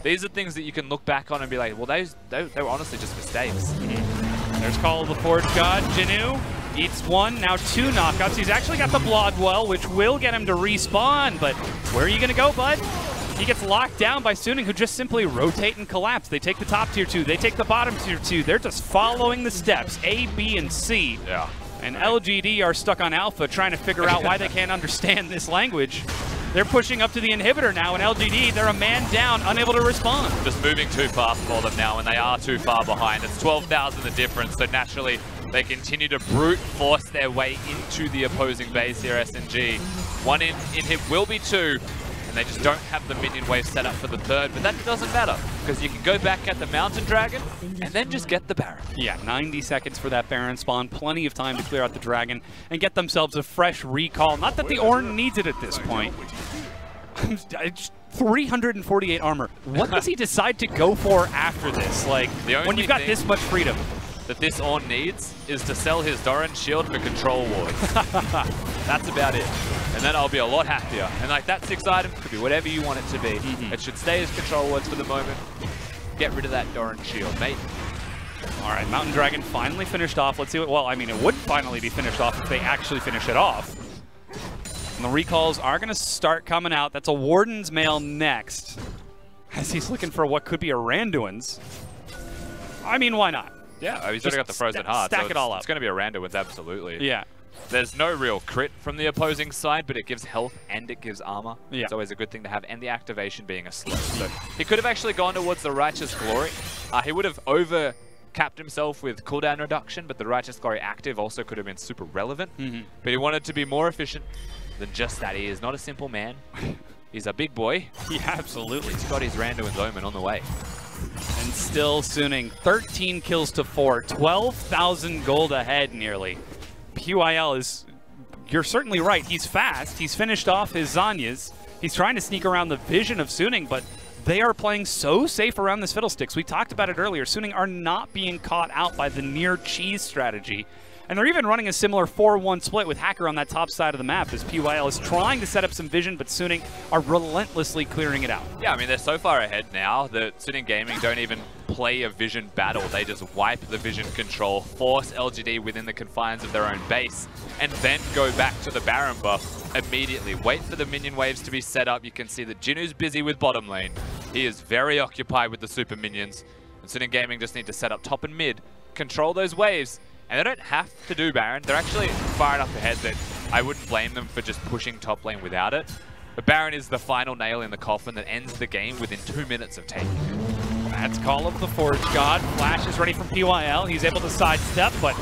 These are things that you can look back on and be like, well, they were honestly just mistakes. There's Call of the Forge God. Jinu eats one, now 2 knockouts. He's actually got the Bloodwell, which will get him to respawn, but where are you going to go, bud? He gets locked down by Suning, who just simply rotate and collapse. They take the top tier 2, they take the bottom tier 2. They're just following the steps, A, B, and C. Yeah. And LGD are stuck on Alpha trying to figure out why they can't understand this language. They're pushing up to the inhibitor now, and LGD, they're a man down, unable to respond. Just moving too fast for them now, and they are too far behind. It's 12,000 the difference, so naturally they continue to brute force their way into the opposing base here, SNG. One inhib will be 2, and they just don't have the minion wave set up for the third, but that doesn't matter, because you can go back at the Mountain Dragon, and then just get the Baron. Yeah, 90 seconds for that Baron spawn, plenty of time to clear out the Dragon, and get themselves a fresh recall. Not that the Ornn needs it at this point. 348 armor. What does he decide to go for after this? Like, when you've got this much freedom. That this Ornn needs is to sell his Doran shield for control wards. That's about it. And then I'll be a lot happier. And like that 6th item could be whatever you want it to be. It should stay as control wards for the moment. Get rid of that Doran shield, mate. All right, Mountain Dragon finally finished off. Let's see what, well, I mean, it would finally be finished off if they actually finish it off. And the recalls are going to start coming out. That's a Warden's Mail next. As he's looking for what could be a Randuin's. I mean, why not? Yeah, he's already got the Frozen Heart. Stack so it all up. It's going to be a Randuin's, absolutely. Yeah. There's no real crit from the opposing side, but it gives health and it gives armor. Yeah. It's always a good thing to have, and the activation being a slow. So he could have actually gone towards the Righteous Glory. He would have over-capped himself with cooldown reduction, but the Righteous Glory active also could have been super relevant. But he wanted to be more efficient than just that. He is not a simple man. He's a big boy. Yeah, absolutely. He's got his Randuin's Omen on the way. And still Suning, 13 kills to 4, 12,000 gold ahead nearly. PYL is, you're certainly right, he's fast. He's finished off his Zanyas. He's trying to sneak around the vision of Suning, but they are playing so safe around this Fiddlesticks. We talked about it earlier. Suning are not being caught out by the near cheese strategy. And they're even running a similar 4-1 split with Hacker on that top side of the map as PYL is trying to set up some vision, but Suning are relentlessly clearing it out. Yeah, I mean, they're so far ahead now that Suning Gaming don't even play a vision battle. They just wipe the vision control, force LGD within the confines of their own base, and then go back to the Baron buff immediately. Wait for the minion waves to be set up. You can see that Jinu's busy with bottom lane. He is very occupied with the super minions. And Suning Gaming just need to set up top and mid, control those waves, and they don't have to do Baron. They're actually far enough ahead that I wouldn't blame them for just pushing top lane without it. But Baron is the final nail in the coffin that ends the game within 2 minutes of taking it. That's Call of the Forge God. Flash is ready from PYL. He's able to sidestep, but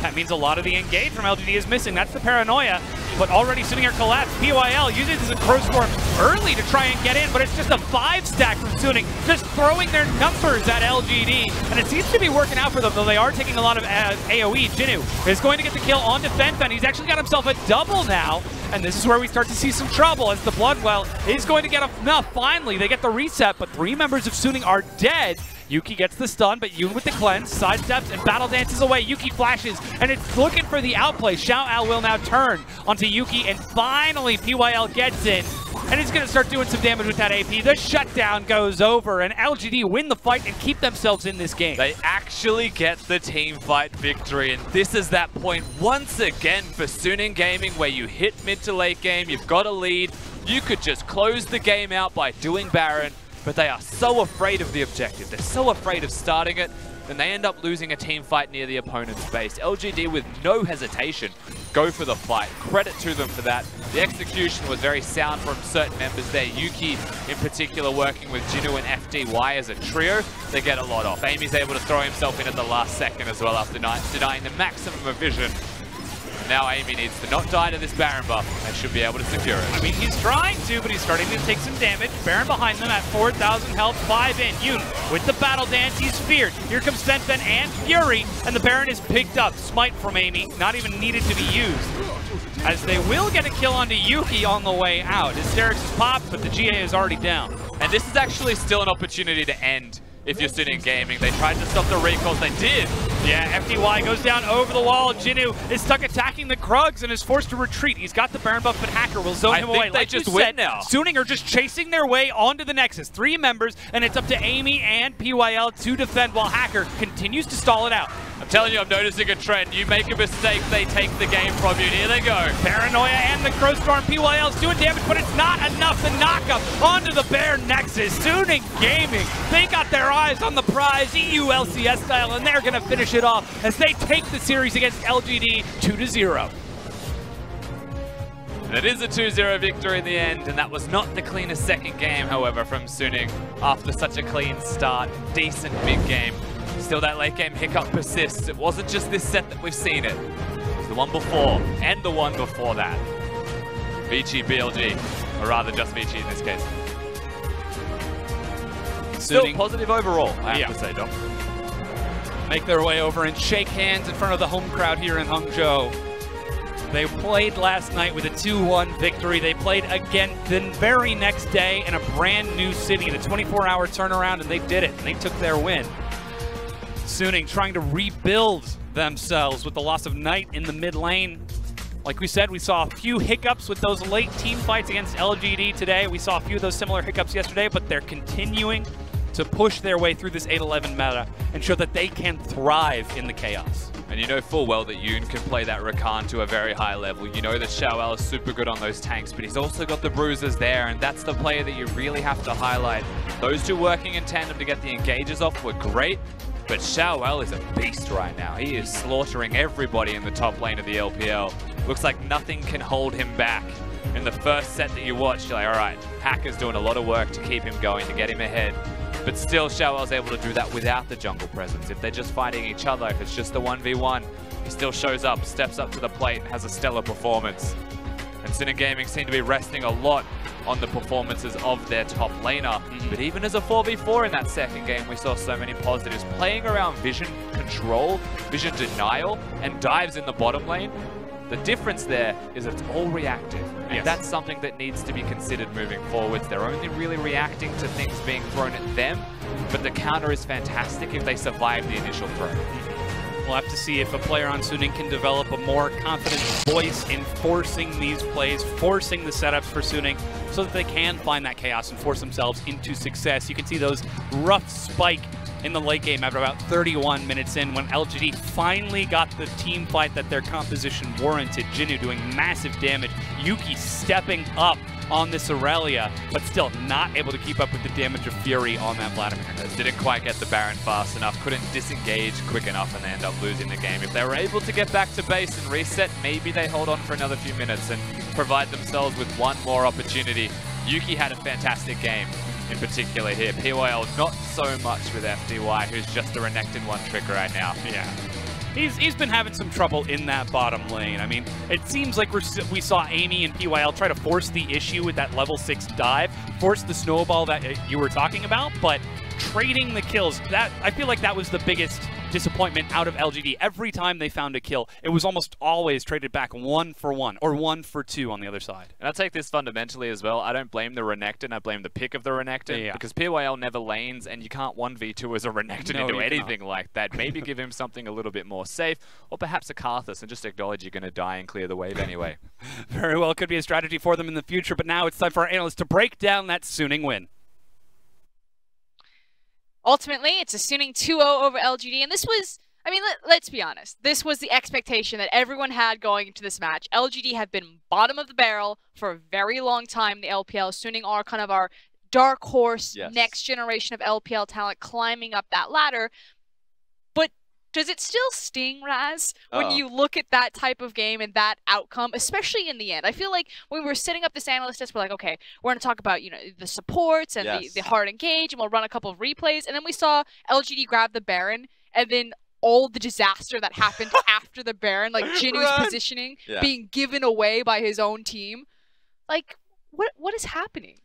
that means a lot of the engage from LGD is missing. That's the paranoia, but already sitting here collapsed. PYL uses the Crow Storm early to try and get in, but it's just a 5-stack from Suning, just throwing their numbers at LGD, and it seems to be working out for them, though they are taking a lot of AoE. Jinu is going to get the kill on defense, and he's actually got himself a double now, and this is where we start to see some trouble as the Bloodwell is going to get enough. Finally, they get the reset, but 3 members of Suning are dead. Yuki gets the stun, but Yoon with the cleanse, sidesteps, and battle dances away. Yuki flashes, and it's looking for the outplay. Xiaoel will now turn onto Yuki, and finally PYL gets in, and he's going to start doing some damage with that AP. The shutdown goes over, and LGD win the fight and keep themselves in this game. They actually get the team fight victory, and this is that point once again for Suning Gaming where you hit mid to late game, you've got a lead, You could just close the game out by doing Baron, but they are so afraid of the objective. They're so afraid of starting it, then they end up losing a team fight near the opponent's base. LGD, with no hesitation, go for the fight. Credit to them for that. The execution was very sound from certain members there. Yuki, in particular, working with Jinu and FDY as a trio. They get a lot off. Amy's able to throw himself in at the last second as well after denying the maximum of vision. Now Amy needs to not die to this Baron buff and should be able to secure it. I mean, he's trying to, but he's starting to take some damage. Baron behind them at 4,000 health, 5 in. Yoon with the battle dance, he's feared. Here comes Senfen and Fury, and the Baron is picked up. Smite from Amy, not even needed to be used. As they will get a kill onto Yuki on the way out. Hysterix is popped, but the GA is already down. And this is actually still an opportunity to end if you're Suning Gaming. They tried to stop the recalls, they did. Yeah, FDY goes down over the wall. Jinu is stuck attacking the Krugs and is forced to retreat. He's got the Baron buff, but Hacker will zone him away. I think they just win now. Suning are just chasing their way onto the Nexus. 3 members, and it's up to Amy and PYL to defend while Hacker continues to stall it out. I'm telling you, I'm noticing a trend. You make a mistake, they take the game from you. Here they go. Paranoia and the Crowstorm. PYL's doing damage, but it's not enough. The knockup onto the Bear Nexus. Suning Gaming, they got their eyes on the prize, EU LCS style, and they're going to finish it off as they take the series against LGD 2-0. And it is a 2-0 victory in the end, and that was not the cleanest second game, however, from Suning after such a clean start. Decent big game. Still, that late game hiccup persists. It wasn't just this set that we've seen it. It was the one before, and the one before that. Vici, BLG, or rather just Vici in this case. Still positive overall, I have to say, Dom. Make their way over and shake hands in front of the home crowd here in Hangzhou. They played last night with a 2-1 victory. They played again the very next day in a brand new city, the 24-hour turnaround, and they did it, and they took their win. Suning trying to rebuild themselves with the loss of Knight in the mid lane. Like we said, we saw a few hiccups with those late team fights against LGD today. We saw a few of those similar hiccups yesterday, but they're continuing to push their way through this 8-11 meta and show that they can thrive in the chaos. And you know full well that Yoon can play that Rakan to a very high level. You know that Xiaowao is super good on those tanks, but he's also got the bruisers there, and that's the player that you really have to highlight. Those two working in tandem to get the engages off were great, but Xiaowao is a beast right now. He is slaughtering everybody in the top lane of the LPL. Looks like nothing can hold him back. In the first set that you watched, you're like, all right, Hacker's doing a lot of work to keep him going, to get him ahead. But still, Xiaowao's able to do that without the jungle presence. If they're just fighting each other, if it's just the 1v1, he still shows up, steps up to the plate, and has a stellar performance. And Suning Gaming seem to be resting a lot on the performances of their top laner. But even as a 4v4 in that second game, we saw so many positives. Playing around vision control, vision denial, and dives in the bottom lane. The difference there is it's all reactive, and that's something that needs to be considered moving forwards. They're only really reacting to things being thrown at them, but the counter is fantastic if they survive the initial throw. We'll have to see if a player on Suning can develop a more confident voice in forcing these plays, forcing the setups for Suning, so that they can find that chaos and force themselves into success. You can see those rough spike in the late game after about 31 minutes in when LGD finally got the team fight that their composition warranted. Jinu doing massive damage, Yuki stepping up on this Aurelia, but still not able to keep up with the damage of Fury on that Vladimir. Didn't quite get the Baron fast enough, couldn't disengage quick enough, and they end up losing the game. If they were able to get back to base and reset, maybe they hold on for another few minutes and provide themselves with one more opportunity. Yuki had a fantastic game in particular here. PYL not so much with FDY, who's just a Renekton one trick right now. Yeah. He's been having some trouble in that bottom lane. I mean, it seems like we saw Amy and PYL try to force the issue with that level 6 dive, force the snowball that you were talking about, but trading the kills, that I feel like that was the biggest disappointment out of LGD. Every time they found a kill, it was almost always traded back 1 for 1 or 1 for 2 on the other side. And I take this fundamentally as well. I don't blame the Renekton, I blame the pick of the Renekton, because PYL never lanes and you can't 1v2 as a Renekton into anything like that. Maybe give him something a little bit more safe, or perhaps a Karthus and just acknowledge you're going to die and clear the wave anyway. Very well, could be a strategy for them in the future, but now it's time for our analysts to break down that Suning win. Ultimately, it's a Suning 2-0 over LGD, and this was I mean, let's be honest. This was the expectation that everyone had going into this match. LGD have been bottom of the barrel for a very long time. The LPL Suning are kind of our dark horse, next generation of LPL talent climbing up that ladder. But does it still sting, Raz, when you look at that type of game and that outcome, especially in the end? I feel like when we were setting up this analyst test, we're like, okay, we're going to talk about, the supports and the hard engage, and we'll run a couple of replays. And then we saw LGD grab the Baron, and then all the disaster that happened after the Baron, like Jinu's positioning being given away by his own team. Like, what is happening?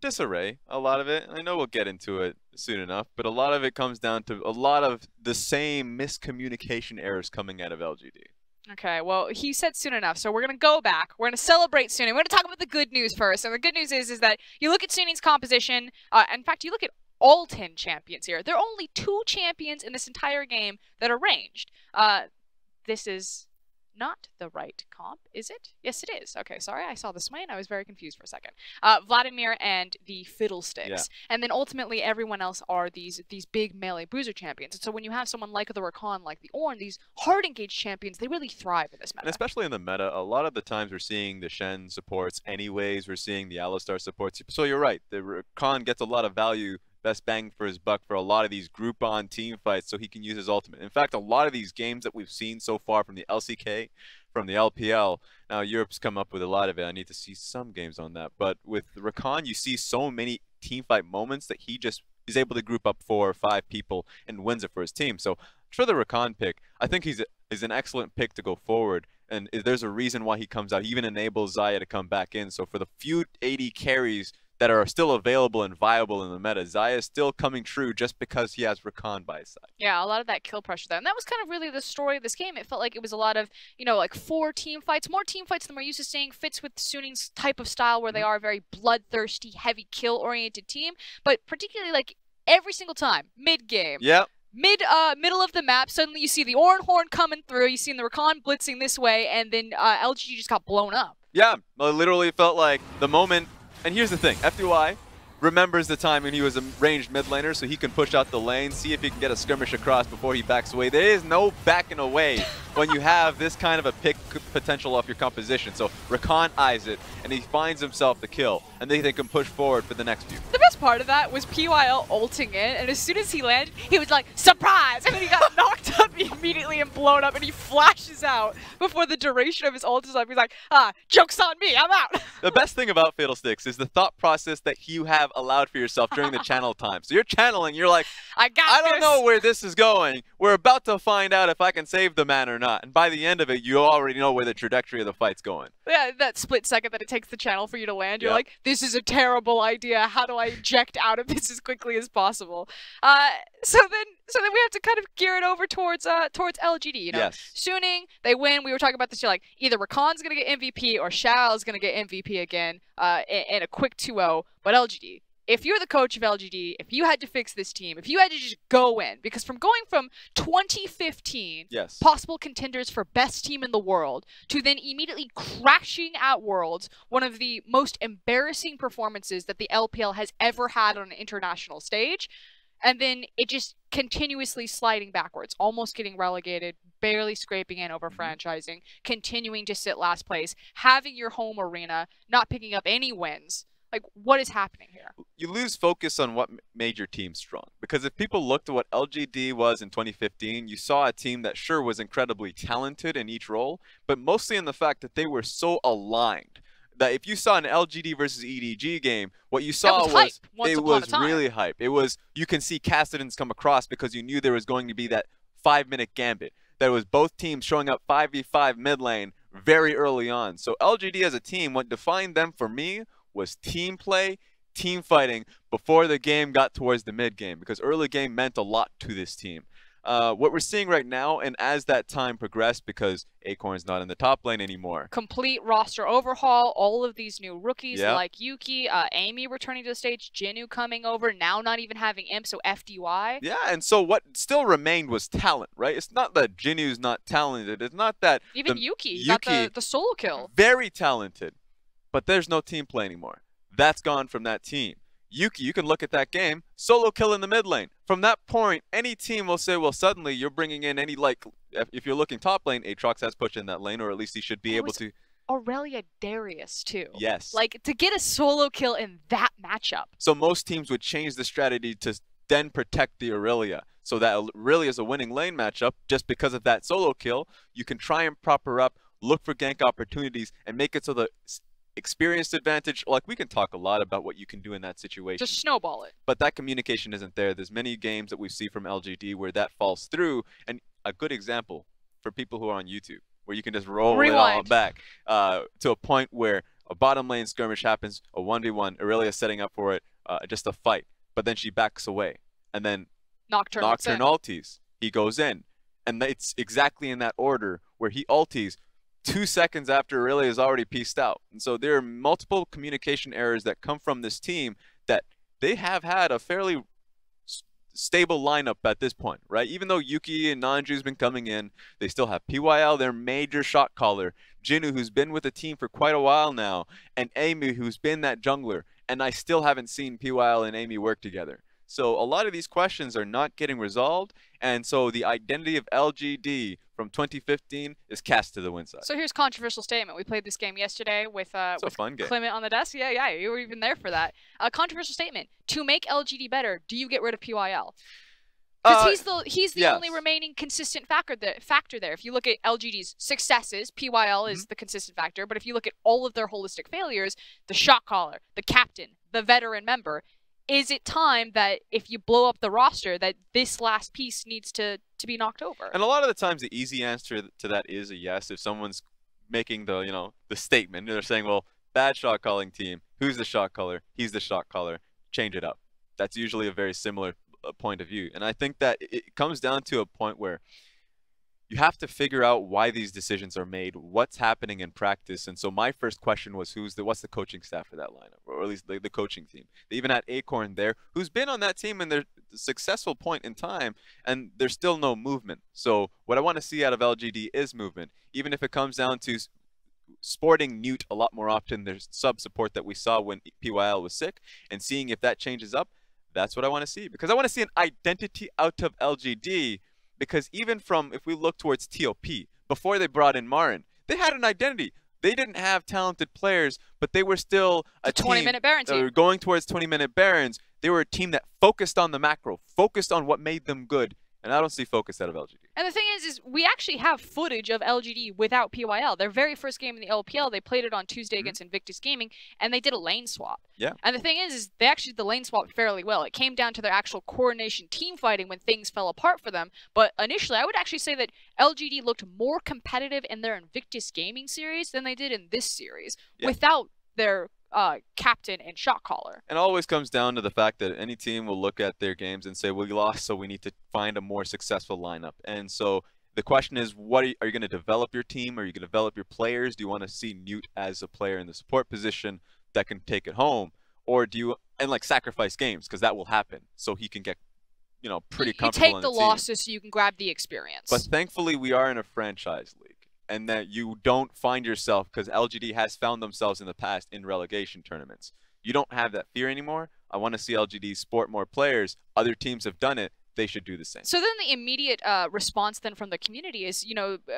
Disarray, a lot of it. I know we'll get into it soon enough, but a lot of it comes down to a lot of the same miscommunication errors coming out of LGD. Okay, well, he said soon enough, so we're going to go back. We're going to celebrate Suning. We're going to talk about the good news first. And the good news is that you look at Suning's composition. In fact, you look at all 10 champions here. There are only 2 champions in this entire game that are ranged. This is not the right comp, is it? Yes, it is. Okay, sorry, I saw the Swain. I was very confused for a second. Vladimir and the Fiddlesticks. And then ultimately everyone else are these big melee boozer champions. And so when you have someone like the Rakan, like the Ornn, these hard engaged champions, they really thrive in this meta. And especially in the meta, a lot of the times we're seeing the Shen supports anyways, we're seeing the Alistar supports. So you're right, the Rakan gets a lot of value, best bang for his buck for a lot of these group-on team fights so he can use his ultimate. In fact, a lot of these games that we've seen so far from the LCK, from the LPL, now Europe's come up with a lot of it. I need to see some games on that. But with Rakan, you see so many team fight moments that he just is able to group up 4 or 5 people and wins it for his team. So for the Rakan pick, I think he's an excellent pick to go forward. And there's a reason why he comes out. He even enables Xayah to come back in. So for the few AD carries that are still available and viable in the meta, Xayah is still coming true just because he has Rakan by his side. Yeah, a lot of that kill pressure there. And that was kind of really the story of this game. It felt like it was a lot of, like 4 team fights, more team fights than we're used to seeing. Fits with Suning's type of style where they are a very bloodthirsty, heavy kill-oriented team. But particularly, like, every single time, mid-game. Yep. Middle of the map, suddenly you see the Ornn Horn coming through, you see the Rakan blitzing this way, and then LGD just got blown up. Yeah, it literally felt like the moment. And here's the thing, FDY remembers the time when he was a ranged mid laner, so he can push out the lane, see if he can get a skirmish across before he backs away. There is no backing away when you have this kind of a pick potential off your composition. So Rakan eyes it, and he finds himself the kill, and they can push forward for the next few. The best part of that was PYL ulting in, and as soon as he landed, he was like, surprise! And then he got knocked up immediately and blown up, and he flashes out before the duration of his ult is up. He's like, joke's on me, I'm out! The best thing about Fiddlesticks is the thought process that you have allowed for yourself during the channel time. So you're channeling, you're like, I don't know where this is going. We're about to find out if I can save the man or not. And by the end of it, you already know where the trajectory of the fight's going. Yeah, that split second that it takes the channel for you to land, you're like, this is a terrible idea. How do I eject out of this as quickly as possible? So then we have to kind of gear it over towards LGD, Suning, they win. We were talking about this, you're like, either Rakan's going to get MVP or Xiao is going to get MVP again in a quick 2-0, but LGD. If you're the coach of LGD, if you had to fix this team, if you had to just go in, because from going from 2015, possible contenders for best team in the world, to then immediately crashing at Worlds, one of the most embarrassing performances that the LPL has ever had on an international stage, and then it just continuously sliding backwards, almost getting relegated, barely scraping in over franchising, continuing to sit last place, having your home arena, not picking up any wins. Like, what is happening here? You lose focus on what made your team strong. Because if people looked at what LGD was in 2015, you saw a team that sure was incredibly talented in each role, but mostly in the fact that they were so aligned. That if you saw an LGD versus EDG game, what you saw was it was really hype. It was, you can see Cassidans come across because you knew there was going to be that 5-minute gambit. That was both teams showing up 5v5 mid lane very early on. So LGD as a team, what defined them for me was team play, team fighting before the game got towards the mid game, because early game meant a lot to this team. What we're seeing right now, and as that time progressed, because Acorn's not in the top lane anymore. Complete roster overhaul, all of these new rookies like Yuki, Amy returning to the stage, Jinu coming over, now not even having Imp, so FDY. Yeah, and so what still remained was talent, right? It's not that Jinu's not talented, it's not that... Even Yuki got the solo kill. Very talented, but there's no team play anymore. That's gone from that team. Yuki, you can look at that game, solo kill in the mid lane. From that point, any team will say, well, suddenly you're bringing in any, like, if you're looking top lane, Aatrox has pushed in that lane, or at least he should be able to. Aurelia Darius, too. Yes. Like, to get a solo kill in that matchup. So most teams would change the strategy to then protect the Aurelia. So that Aurelia is a winning lane matchup just because of that solo kill. You can try and prop her up, look for gank opportunities, and make it so the experienced advantage, like we can talk a lot about what you can do in that situation. Just snowball it. But that communication isn't there. There's many games that we see from LGD where that falls through. And a good example for people who are on YouTube, where you can just roll it all back to a point where a bottom lane skirmish happens, a 1v1, Aurelia setting up for it, just a fight. But then she backs away. And then Nocturne ulties. He goes in. And it's exactly in that order where he ulties 2 seconds after Aurelia is already pieced out. And so there are multiple communication errors that come from this team that they have had a fairly stable lineup at this point, right? Even though Yuki and Nanju's been coming in, they still have PYL, their major shot caller, Jinnu, who's been with the team for quite a while now, and Amy, who's been that jungler. And I still haven't seen PYL and Amy work together. So a lot of these questions are not getting resolved, and so the identity of LGD from 2015 is cast to the wind side. So here's a controversial statement. We played this game yesterday with Clement on the desk. Yeah, you were even there for that. A controversial statement. To make LGD better, do you get rid of PYL? Because he's the only remaining consistent factor there. If you look at LGD's successes, PYL is the consistent factor, but if you look at all of their holistic failures, the shot caller, the captain, the veteran member, is it time that if you blow up the roster that this last piece needs to be knocked over? And a lot of the times the easy answer to that is a yes. If someone's making the statement, they're saying, well, bad shot calling team, who's the shot caller? He's the shot caller. Change it up. That's usually a very similar point of view. And I think that it comes down to a point where you have to figure out why these decisions are made, what's happening in practice. And so my first question was, what's the coaching staff for that lineup, or at least the coaching team? They even had Acorn there, who's been on that team in their successful point in time, and there's still no movement. So what I want to see out of LGD is movement, even if it comes down to sporting Newt a lot more often. There's sub support that we saw when PYL was sick, and seeing if that changes up. That's what I want to see, because I want to see an identity out of LGD. Because even from, if we look towards TOP, before they brought in Marin, they had an identity. They didn't have talented players, but they were still a 20-minute Baron team. They were going towards 20-minute Barons. They were a team that focused on the macro, focused on what made them good. And I don't see focus out of LGD. And the thing is we actually have footage of LGD without PYL. Their very first game in the LPL, they played it on Tuesday against Invictus Gaming, and they did a lane swap. Yeah. And the thing is they actually did the lane swap fairly well. It came down to their actual coordination team fighting when things fell apart for them. But initially, I would actually say that LGD looked more competitive in their Invictus Gaming series than they did in this series without their captain and shot caller. And it always comes down to the fact that any team will look at their games and say, well, we lost, so we need to find a more successful lineup. And so the question is, are you going to develop your team? Are you going to develop your players? Do you want to see Newt as a player in the support position that can take it home? Or do you, and like sacrifice games, because that will happen, so he can get, pretty comfortable You take the losses so you can grab the experience. But thankfully, we are in a franchise league. And that you don't find yourself, because LGD has found themselves in the past in relegation tournaments. You don't have that fear anymore. I want to see LGD sport more players. Other teams have done it. They should do the same. So then the immediate response then from the community is,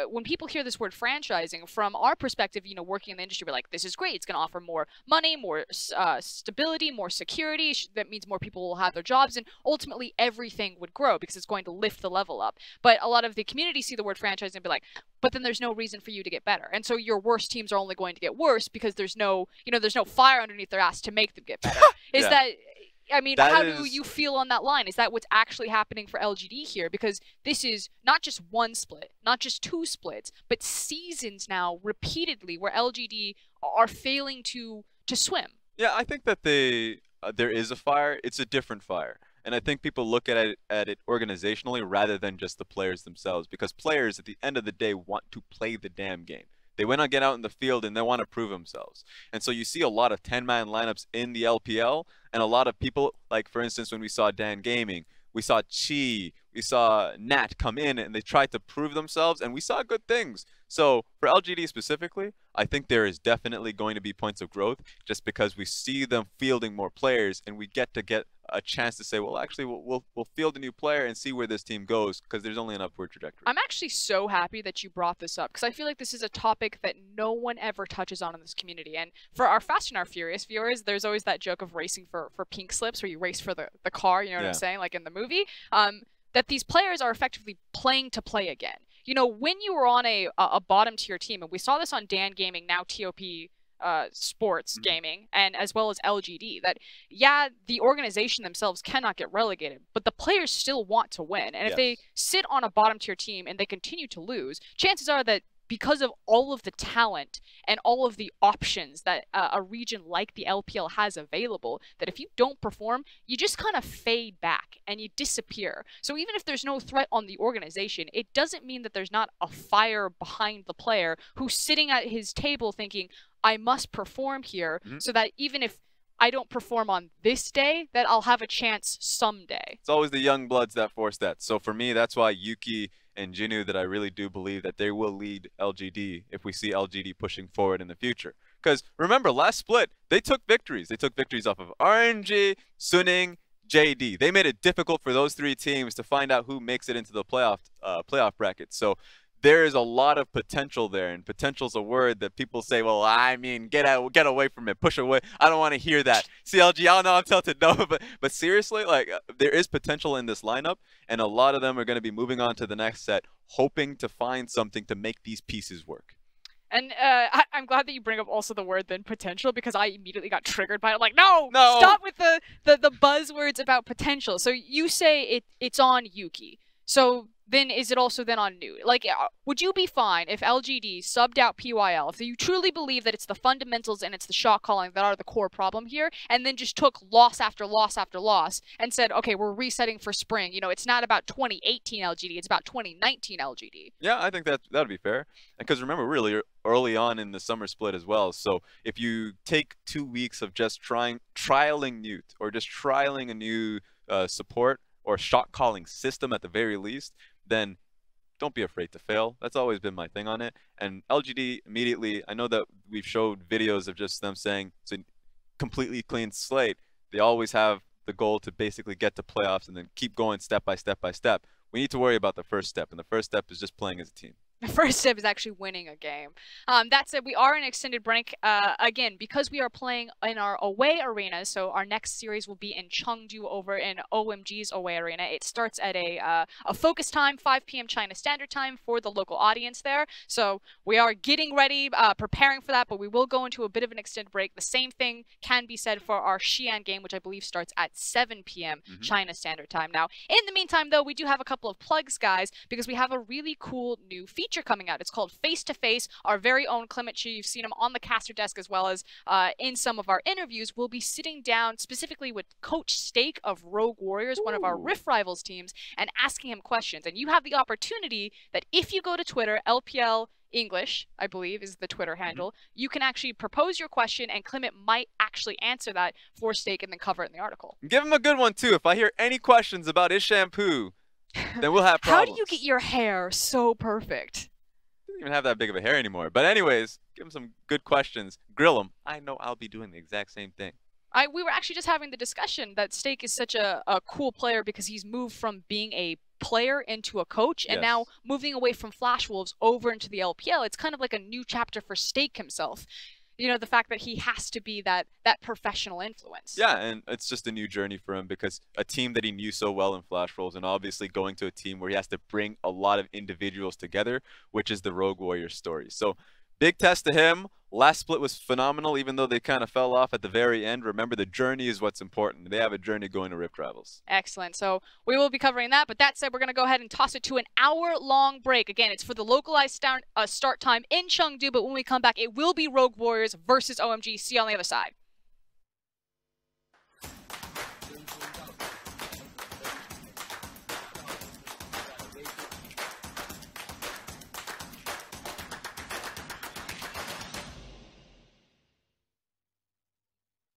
when people hear this word franchising, from our perspective, working in the industry, we're like, this is great. It's going to offer more money, more stability, more security. That means more people will have their jobs, and ultimately everything would grow because it's going to lift the level up. But a lot of the community see the word franchising and be like, but then there's no reason for you to get better. And so your worst teams are only going to get worse because there's no, there's no fire underneath their ass to make them get better. How do you feel on that line? Is that what's actually happening for LGD here? Because this is not just one split, not just two splits, but seasons now repeatedly where LGD are failing to swim. Yeah, I think that there is a fire. It's a different fire. And I think people look at it organizationally rather than just the players themselves, because players at the end of the day want to play the damn game. They want to get out in the field and they want to prove themselves. And so you see a lot of 10-man lineups in the LPL, and a lot of people, like for instance, when we saw Dan Gaming, we saw Chi, we saw Nat come in and they tried to prove themselves, and we saw good things. So for LGD specifically, I think there is definitely going to be points of growth just because we see them fielding more players and we get a chance to say, well, actually, we'll field a new player and see where this team goes because there's only an upward trajectory. I'm actually so happy that you brought this up because I feel like this is a topic that no one ever touches on in this community. And for our Fast and our Furious viewers, there's always that joke of racing for pink slips where you race for the car, you know what I'm saying, like in the movie, that these players are effectively playing to play again. You know, when you were on a bottom tier team, and we saw this on Dan Gaming, now TOP Sports Gaming, and as well as LGD, that the organization themselves cannot get relegated, but the players still want to win. And if they sit on a bottom tier team and they continue to lose, chances are that because of all of the talent and all of the options that a region like the LPL has available, that if you don't perform, you just kind of fade back and you disappear. So even if there's no threat on the organization, it doesn't mean that there's not a fire behind the player who's sitting at his table thinking, I must perform here so that even if I don't perform on this day, that I'll have a chance someday. It's always the young bloods that force that. So for me, that's why Yuki and Jinu, that I really do believe that they will lead LGD if we see LGD pushing forward in the future. Because remember, last split, they took victories. They took victories off of RNG, Suning, JD. They made it difficult for those three teams to find out who makes it into the playoff bracket. So there is a lot of potential there, and potential is a word that people say, well, I mean, get away from it, push away. I don't want to hear that. CLG, I don't know, I'm tilted, no, but seriously, like, there is potential in this lineup, and a lot of them are going to be moving on to the next set, hoping to find something to make these pieces work. And I'm glad that you bring up also the word then potential, because I immediately got triggered by it. I'm like, no, stop with the buzzwords about potential. So you say it's on Yuki. So then is it also then on Newt? Like, would you be fine if LGD subbed out PYL, if you truly believe that it's the fundamentals and it's the shot calling that are the core problem here, and then just took loss after loss after loss and said, okay, we're resetting for spring. You know, it's not about 2018 LGD, it's about 2019 LGD. Yeah, I think that would be fair. Because remember, really early on in the summer split as well. So if you take 2 weeks of just trialing Newt or just trialing a new support or shot calling system at the very least, then don't be afraid to fail. That's always been my thing on it. And LGD immediately, I know that we've showed videos of just them saying it's a completely clean slate. They always have the goal to basically get to playoffs and then keep going step by step by step. We need to worry about the first step, and the first step is just playing as a team. The first step is actually winning a game. That said, we are in extended break again because we are playing in our away arena. So our next series will be in Chengdu over in OMG's away arena. It starts at a focus time, 5 p.m. China Standard Time for the local audience there. So we are getting ready, preparing for that, but we will go into a bit of an extended break. The same thing can be said for our Xi'an game, which I believe starts at 7 p.m. China Standard Time. Now, in the meantime, though, we do have a couple of plugs, guys, because we have a really cool new feature coming out. It's called Face to Face. Our very own Clement Chi, you've seen him on the caster desk as well as in some of our interviews. We'll be sitting down specifically with Coach Stake of Rogue Warriors, one of our Rift Rivals teams, and asking him questions. And you have the opportunity that if you go to Twitter, LPL English, I believe, is the Twitter handle, you can actually propose your question and Clement might actually answer that for Stake and then cover it in the article. Give him a good one too. If I hear any questions about his shampoo, then we'll have problems. How do you get your hair so perfect? Doesn't even have that big of a hair anymore. But anyways, give him some good questions. Grill him. I know I'll be doing the exact same thing. We were actually just having the discussion that Stake is such a cool player because he's moved from being a player into a coach and now moving away from Flash Wolves over into the LPL. It's kind of like a new chapter for Stake himself. You know, the fact that he has to be that professional influence. Yeah, and it's just a new journey for him because a team that he knew so well in Flash Wolves and obviously going to a team where he has to bring a lot of individuals together, which is the Rogue Warriors story. So big test to him. Last split was phenomenal, even though they kind of fell off at the very end. Remember, the journey is what's important. They have a journey going to Rift Rivals. Excellent. So we will be covering that. But that said, we're going to go ahead and toss it to an hour-long break. Again, it's for the localized start time in Chengdu. But when we come back, it will be Rogue Warriors versus OMG. See you on the other side.